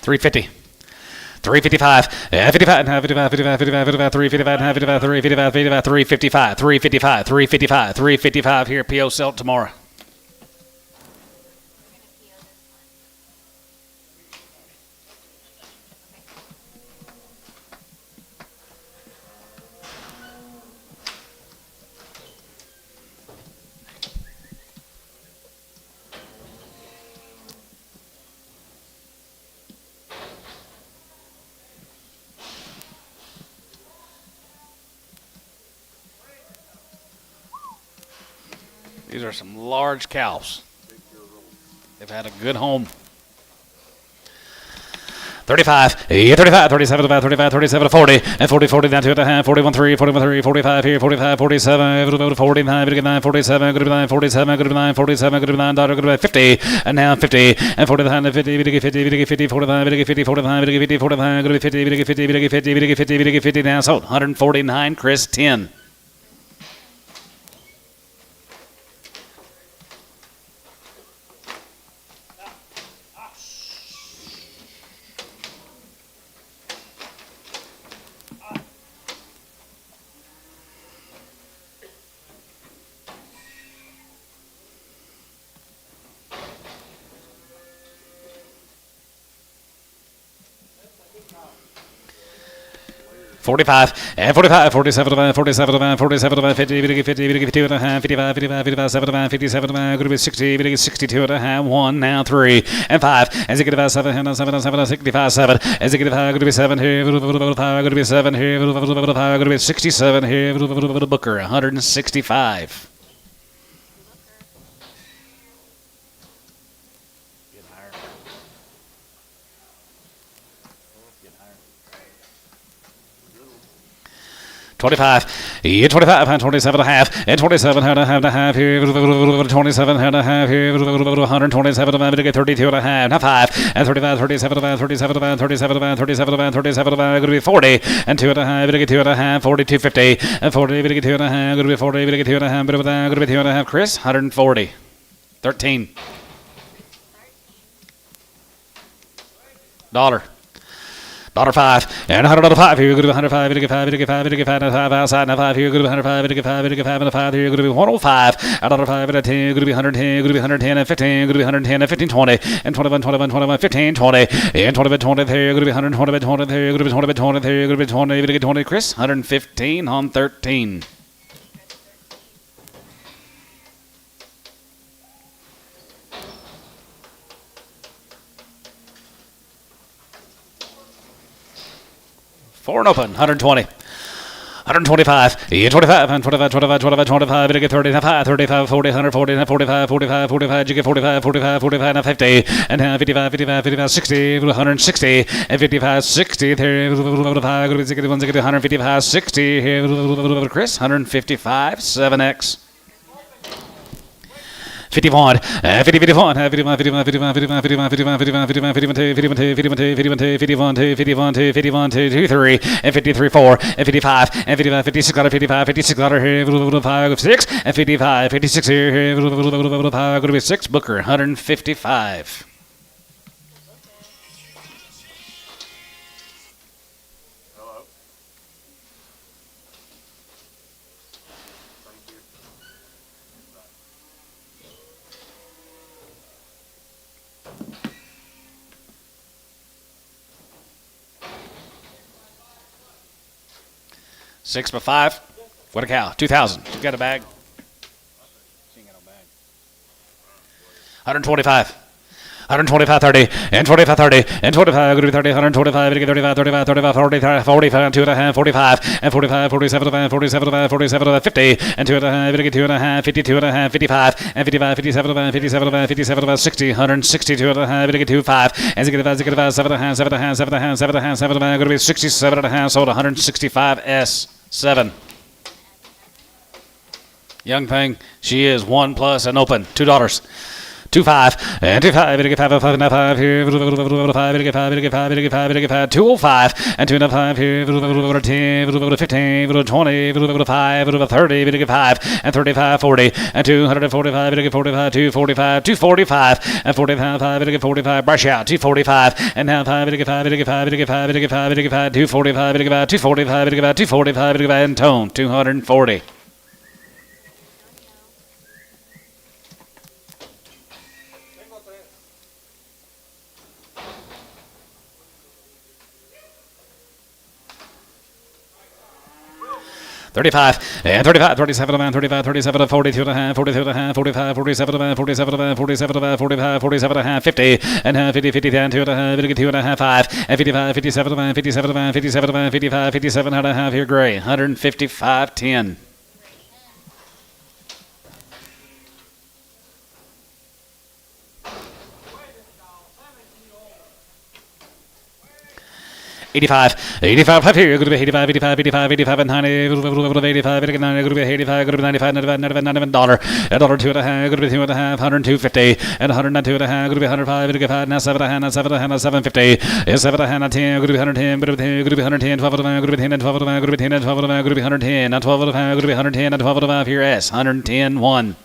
350. 355, 55, 55, 55, 55, 55, 355, 55, 355, 55, 355, 355, 355, 355 here, PO sell tomorrow. These are some large cows. They've had a good home. 35, 35, 37, 35, 37, 40, and 40, 40, down 2 and a half, 41, 3, 41, 3, 45 here, 45, 47, 49, 59, 47, good to be 9, 47, good to be 9, 47, good to be 9, daughter, good to be 50, and now 50, and 49, 50, 50, 50, 45, 50, 45, 50, 45, good to be 50, 50, 50, 50, 50, 50, now sold, 149, Chris 10. Forty-five, and 45, 47, 47, 47, 50, 52 and a half, 55, 55, 55, 75, 57, going to be 60, 62 and a half, 1, now 3, and 5, as you get about 7, 7, 7, 65, 7, as you get about, going to be 7 here, 5, going to be 7 here, 5, going to be 67 here, Booker, 165. Get higher. Get higher. 25, 25, and 27 and a half, and 27 and a half here, 27 and a half here, 127 and 32 and a half, now 5, and 35, 37 and 37 and 37 and 37 and 37 and going to be 40, and 2 and a half, 2 and a half, 42, 50, and 40, 2 and a half, going to be 40, 2 and a half, going to be 2 and a half, Chris, 140, 13. $1. $5, and $105 here, good to be 105, 5 outside, now 5 here, good to be 105, 5 and 5 here, good to be 105, $105 and 10, good to be 110, good to be 110 and 15, good to be 110 and 15, 20, and 21, 21, 21, 15, 20, and 20, 20 here, good to be 100, 20, 20 here, good to be 20, 20 here, good to be 20, 20, Chris, 115 on 13. Four and open, 120. 125, 25, and 25, 25, 25, 25, you get 35, 35, 40, 140, 45, 45, 45, you get 45, 45, 45, now 50, and now 55, 55, 55, 60, 160, and 55, 60, there, 155, 60, here, Chris, 155, 7X. 51, 50, 51, 51, 51, 51, 51, 51, 51, 51, 51, 51, 53, and 53, 4, and 55, and 55, 56, 55, 56, 5, 6, and 55, 56 here, going to be 6, Booker, 155. Hello. Thank you. 6 by 5. What a cow. 2,000. You got a bag? She ain't got no bag. 125. 125, 30, and 25, 30, and 25, going to be 30, 125, 35, 35, 35, 40, 45, 2 and a half, 45, and 45, 47, 47, 47, 50, and 2 and a half, 2 and a half, 52 and a half, 55, and 55, 57, 57, 57, 60, 162 and a half, 2, 5, and 5, 7 and a half, 7 and a half, 7 and a half, 7 and a half, 7 and a half, going to be 67 and a half, sold 165 S7. Young thing, she is 1 plus and open, $2. 2-5 and 2-5, get 5 and 5 here, 5, get 5, get 5, get 5, get 5, 205 and 2 and 5 here, 10, 15, 20, 5, 30, get 5 and 35, 40 and 245, get 45, 245, 245 and 45, 5, get 45, brush out, 245 and now 5, get 5, get 5, get 5, get 5, get 5, 245, get 5, 245, get 5, 245, get 5, and tone 240. $35 and 35, 37 man, 35, 37, 42 and a half, 42 and a half, 45, 47 man, 47 man, 47 man, 45, 47 and a half, 50 and a half, 50, 50 and 2 and a half, 2 and a half, 5 and 55, 57 man, 57 man, 57 man, 55, 57 and a half here, gray, 155, 10. $85, 5 here, going to be 85, 85, 85, 85, and 90, 85, 89, going to be 85, going to be 95, 99, $1, $1, 2 and a half, going to be 2 and a half, 102, 50, and 102 and a half, going to be 105, going to be 5, now 7 and a half, now 7 and a half, now 750, 7 and a half, now 10, going to be 110, going to be 110, 12 and a half, going to be 10, and 12 and a half, going to be 10, and 12 and a half, going to be 110, now 12 and a half, going to be 110, and 12 and a half here, S, 110, 1.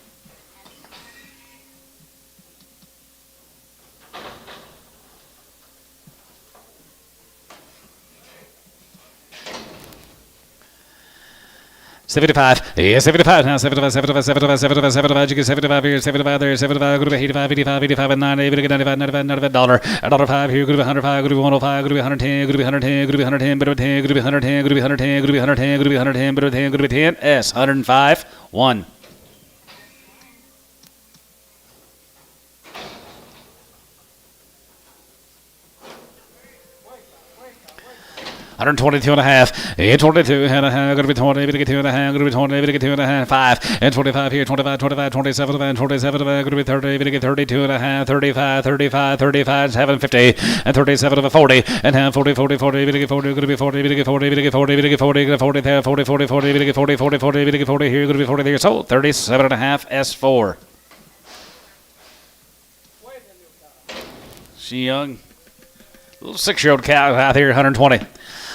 $75, yeah, $75 now, $75, $75, $75, $75, $75, you get $75 here, $75 there, $75, go to be $85, $85, $85, and 90, $95, $95, $1, $5 here, go to be $105, go to be $105, go to be $110, go to be $110, go to be $110, go to be $110, go to be $110, go to be $110, go to be $110, go to be $110, go to be $110, go to be $10, S, 105, 1. $122 and a half, 22 and a half, going to be 20, going to get 2 and a half, going to be 20, going to get 2 and a half, 5, and 25 here, 25, 25, 27, and 27, going to be 30, going to get 32 and a half, 35, 35, 35, 750, and 37 of a 40, and half 40, 40, 40, going to get 40, going to be 40, going to get 40, going to get 40, going to get 40, going to get 40, 40, 40, 40, going to get 40, 40, 40, going to get 40 here, going to be 40 there, so 37 and a half, S4. She young, little 6-year-old cow out here, 120.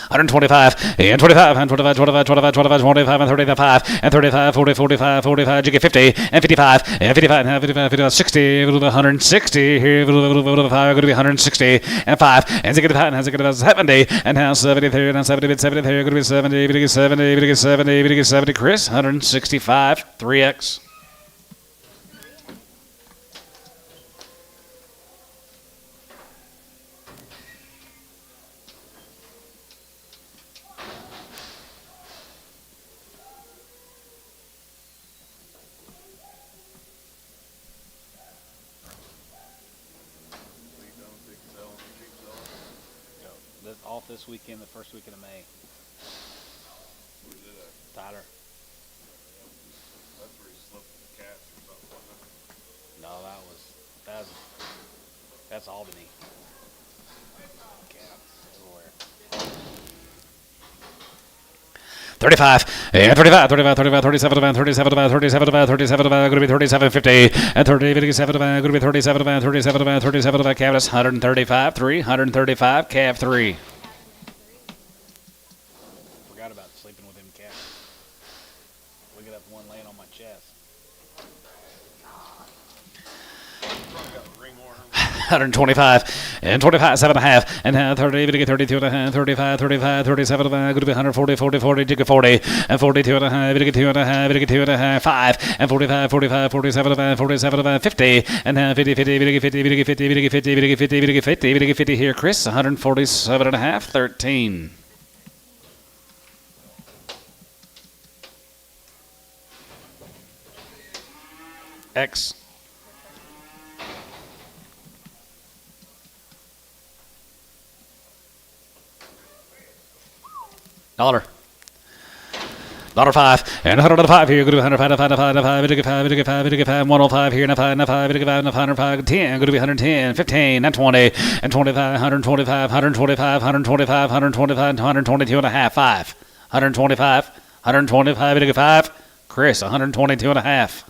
125, and 25, and 25, 25, 25, 25, 25, and 35, and 35, 40, 45, 45, you get 50, and 55, and 55, and 55, 55, 60, 160, here, 5, going to be 160, and 5, and 65, and 70, and now 70 there, and 70, 70 there, going to be 70, 70, 70, 70, Chris, 165, 3X. Off this weekend, the first weekend of May. Tyler. That's where he slipped the cats or something. No, that's Albany. Cats everywhere. 35 and 35, 35, 35, 37, 37, 37, 37, going to be 37, 50 and 30, 57, going to be 37, 37, 37, calf. That's 135, 3, 135, calf 3. Forgot about sleeping with him calves. We got one laying on my chest. 125 and 25, 7.5 and 30, 32 and a half, 35, 35, 37, going to be 140, 40, 40, jig 40 and 42 and a half, 2 and a half, 2 and a half, 5 and 45, 45, 47, 47, 50 and 50, 50, 50, 50, 50, 50, 50, 50, 50 here, Chris, 147 and a half, 13. X. $5 and 105 here. Go to 105, 105 here, 105, 10. Go to be 110, 15, and 20, and 25, 125, 125, 125, 125, 122 and a half, 5, 125, 125, 5. Chris, 122 and a half.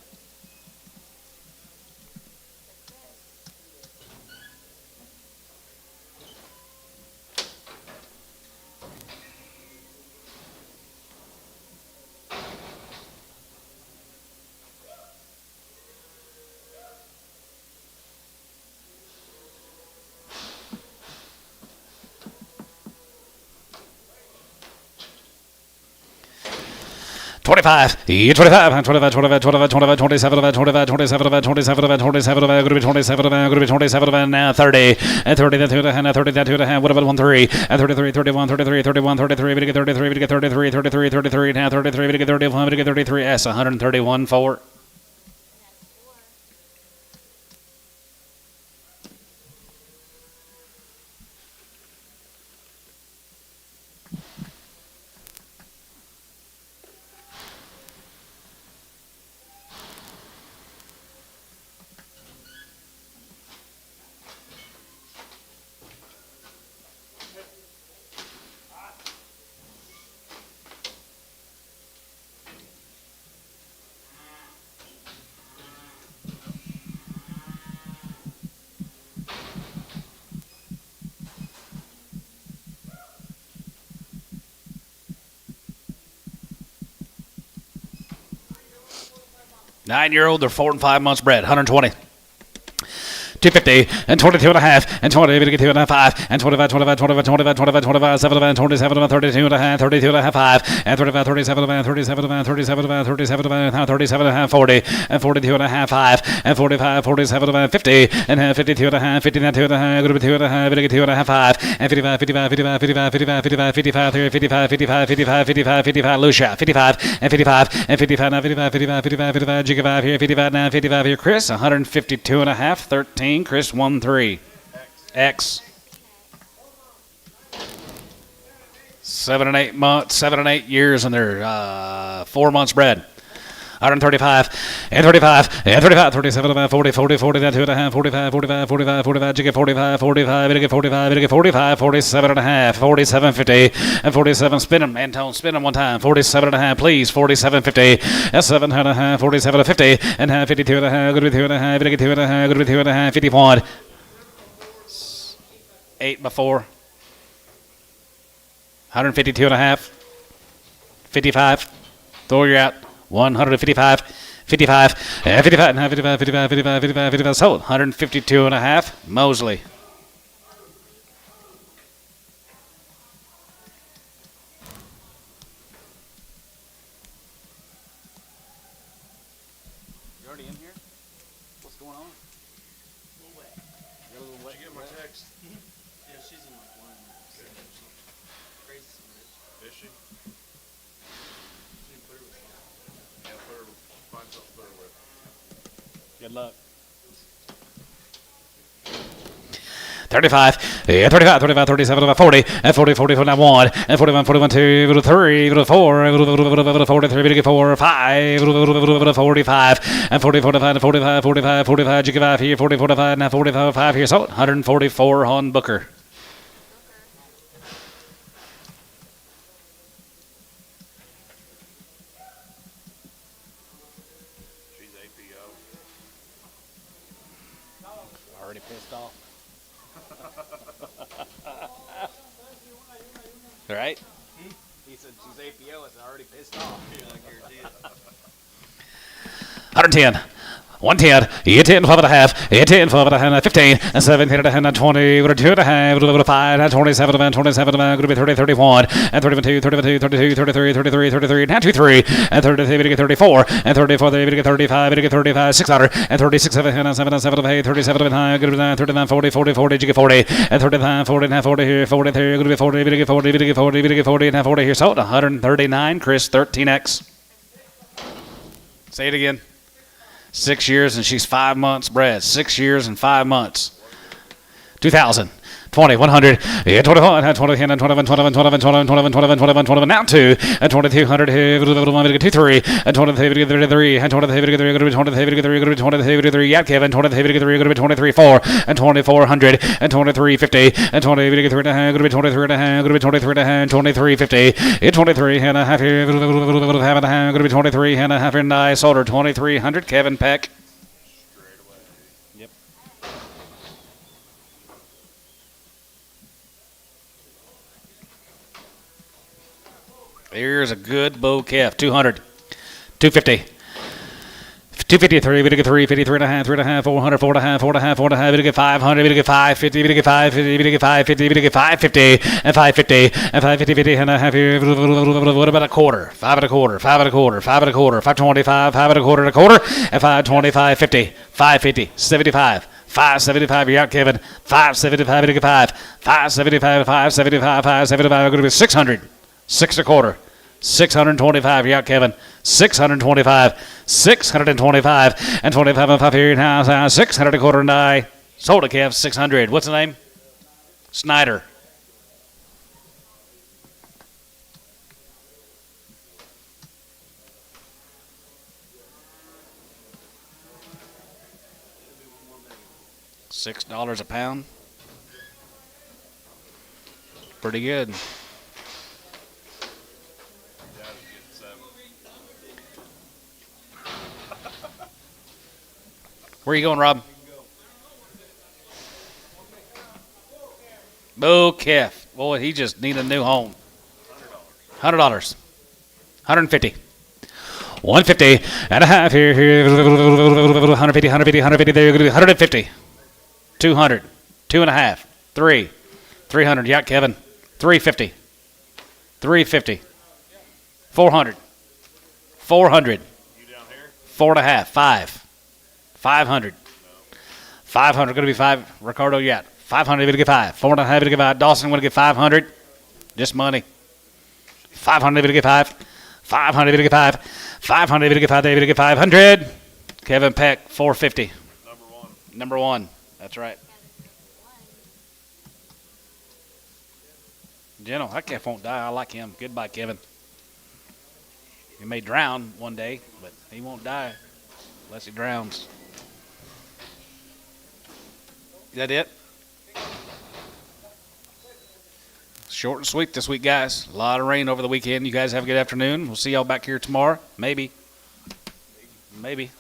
$25, 25, 25, 25, 25, 25, 27, 25, 27, 27, 27, going to be 27, going to be 27, now 30, and 30, that 2 and a half, now 30, that 2 and a half, what about 1, 3, and 33, 31, 33, 31, 33, we get 33, we get 33, 33, 33, now 33, we get 31, we get 33, S, 131, 4. Nine-year-old, they're 4 and 5 months bred, 120. 250 and 22 and a half and 20, 22 and a half, 5 and 25, 25, 25, 25, 25, 25, 7, 27, 32 and a half, 32 and a half, 5 and 35, 37, 37, 37, 37, 37 and a half, 40 and 42 and a half, 5 and 45, 47, 50 and 52 and a half, 59, 2 and a half, 2 and a half, 2 and a half, 5 and 55, 55, 55, 55, 55, 55, 55, 55, 55, 55, 55, Lucia, 55 and 55 and 55, now 55, 55, 55, 55, Jigga 5 here, 55 now, 55 here, Chris, 152 and a half, 13. Chris 1-3. X. 7 and 8 months, 7 and 8 years, and they're 4 months bred. 135 and 35 and 35, 37, 40, 40, 40, that 2 and a half, 45, 45, 45, 45, Jigga 45, 45, Jigga 45, Jigga 45, 47 and a half, 47, 50, and 47, spin them, Antone, spin them one time, 47 and a half, please, 47, 50, and 7 and a half, 47 to 50, and half, 52 and a half, good to be 2 and a half, Jigga 2 and a half, good to be 2 and a half, 51, 8 before, 152 and a half, 55, throw your out. 155, 55, 55, 55, 55, 55, 55, 55, sold. 152 and a half, Mosley. You already in here? What's going on? A little wet. You're a little wet. Did you get my text? Yeah, she's in like one. Crazy. Is she? You put her with Yeah, put her, find something to put her with. Good luck. 35, yeah, 35, 35, 37, 40, and 40, 40, 41, and 41, 41, 2, 3, 4, 43, 4, 5, 45, and 40, 45, 45, 45, 45, Jigga 5 here, 40, 45, now 45, 5 here, so 144 on Booker. already pissed off. Right? He said she's APO. It's already pissed off. Yeah, I guarantee it. 110. 110, 10, 12 and a half, 10, 12 and a half, 15, and 17 and a half, 20, 2 and a half, 5, 27, 27, going to be 30, 31, and 32, 32, 32, 33, 33, 33, and 23, and 33, 34, and 34, 35, 35, 600, and 36, 7, 7, 7, 8, 37, and 39, 40, 40, 40, 40, and 39, 40, and 40 here, 40 there, going to be 40, 40, 40, 40, and 40 here, so 139, Chris, 13X. Say it again. 6 years and she's 5 months bred. 6 years and 5 months. 2,000. 20, 100, 21, 21, 21, 21, 21, 21, 21, 21, 21, 21, now 2, and 2,200, 23, and 23, and 23, yeah, Kevin, 23, 4, and 2,400, and 2350, and 23, 23, 2350, 23 and a half here, 23 and a half, and I sold her 2,300, Kevin Peck. Here's a good bull calf. 200, 250, 253. We to get 353 and a half, 3 and a half, 400, 4 and a half, 4 and a half, 4 and a half. We to get 500. We to get 550. We to get 550. We to get 550. We to get 550 and 550 and 550, 50 and a half here. What about a quarter? 5 and a quarter, 5 and a quarter, 5 and a quarter, 525, 5 and a quarter, and 525, 50, 550, 75. 575, you're out, Kevin. 575, we to get 5. 575, 575, 575. We're going to be 600. 6 and a quarter. 625. You're out, Kevin. 625. 625. And 25 and 5 here now. 600 a quarter and I sold a Kev. 600. What's the name? Snyder. $6 a pound. Pretty good. Where are you going, Rob? Bo Kef. Boy, he just needs a new home. $100. 150. 150 and a half here. 150, 150, 150 there. 150. 200. 2 and a half. 3. 300. Yeah, Kevin. 350. 350. 400. 400. 4 and a half. 5. 500. 500. Going to be 5. Ricardo, yeah. 500. Going to get 5. 4 and a half. Going to get 5. Dawson, going to get 500. Just money. 500. Going to get 5. 500. Going to get 5. 500. Going to get 5. David, going to get 500. Kevin Peck, 450. Number one. That's right. General, that calf won't die. I like him. Goodbye, Kevin. He may drown one day, but he won't die unless he drowns. Is that it? Short and sweet this week, guys. A lot of rain over the weekend. You guys have a good afternoon. We'll see y'all back here tomorrow. Maybe.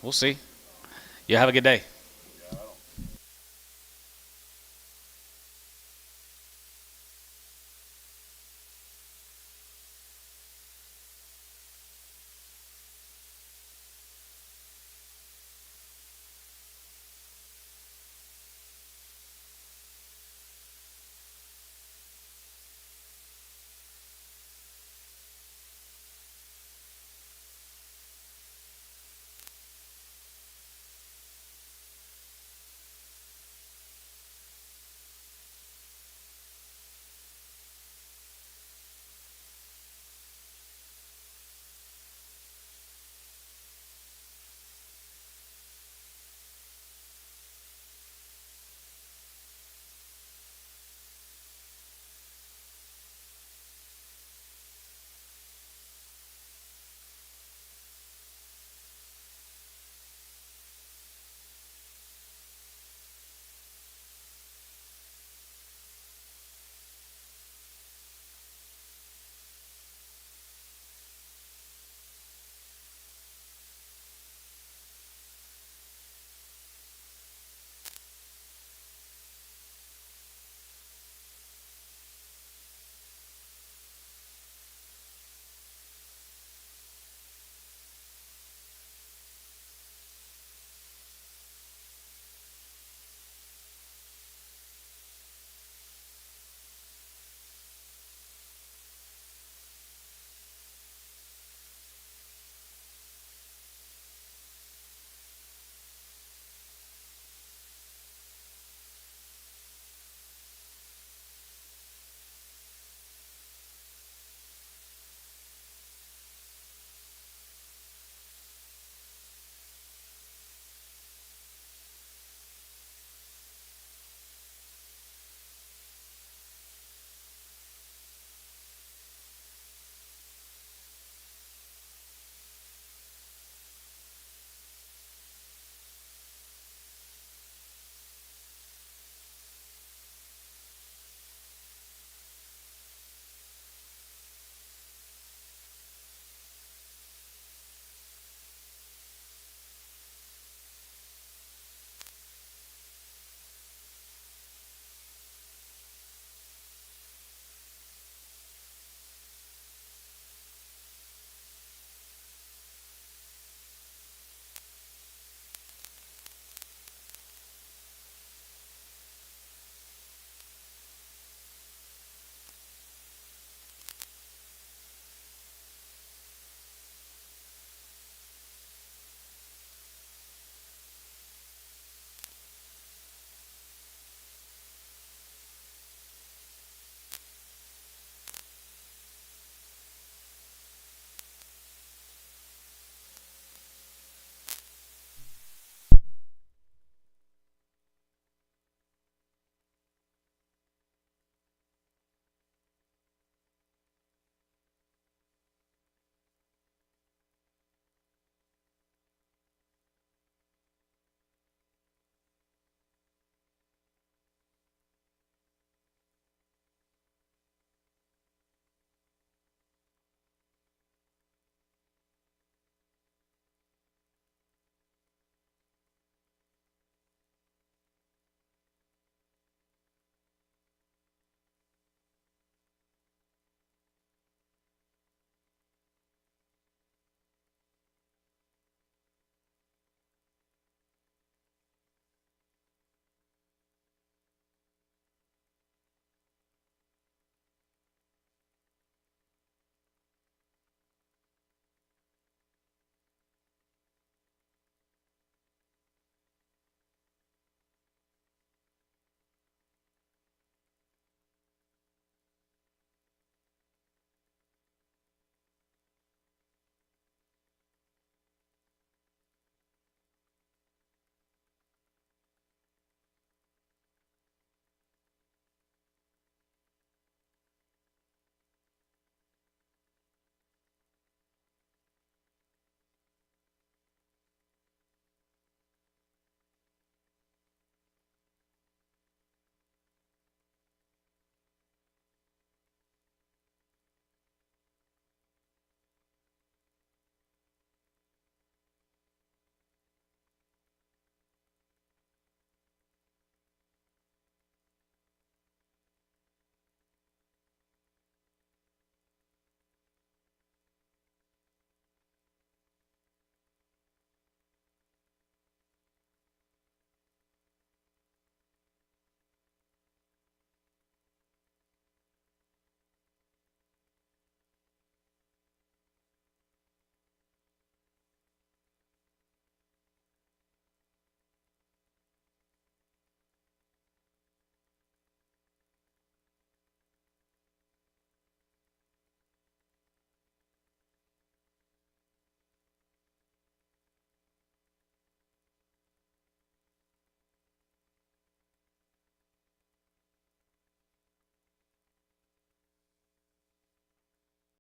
We'll see. You have a good day.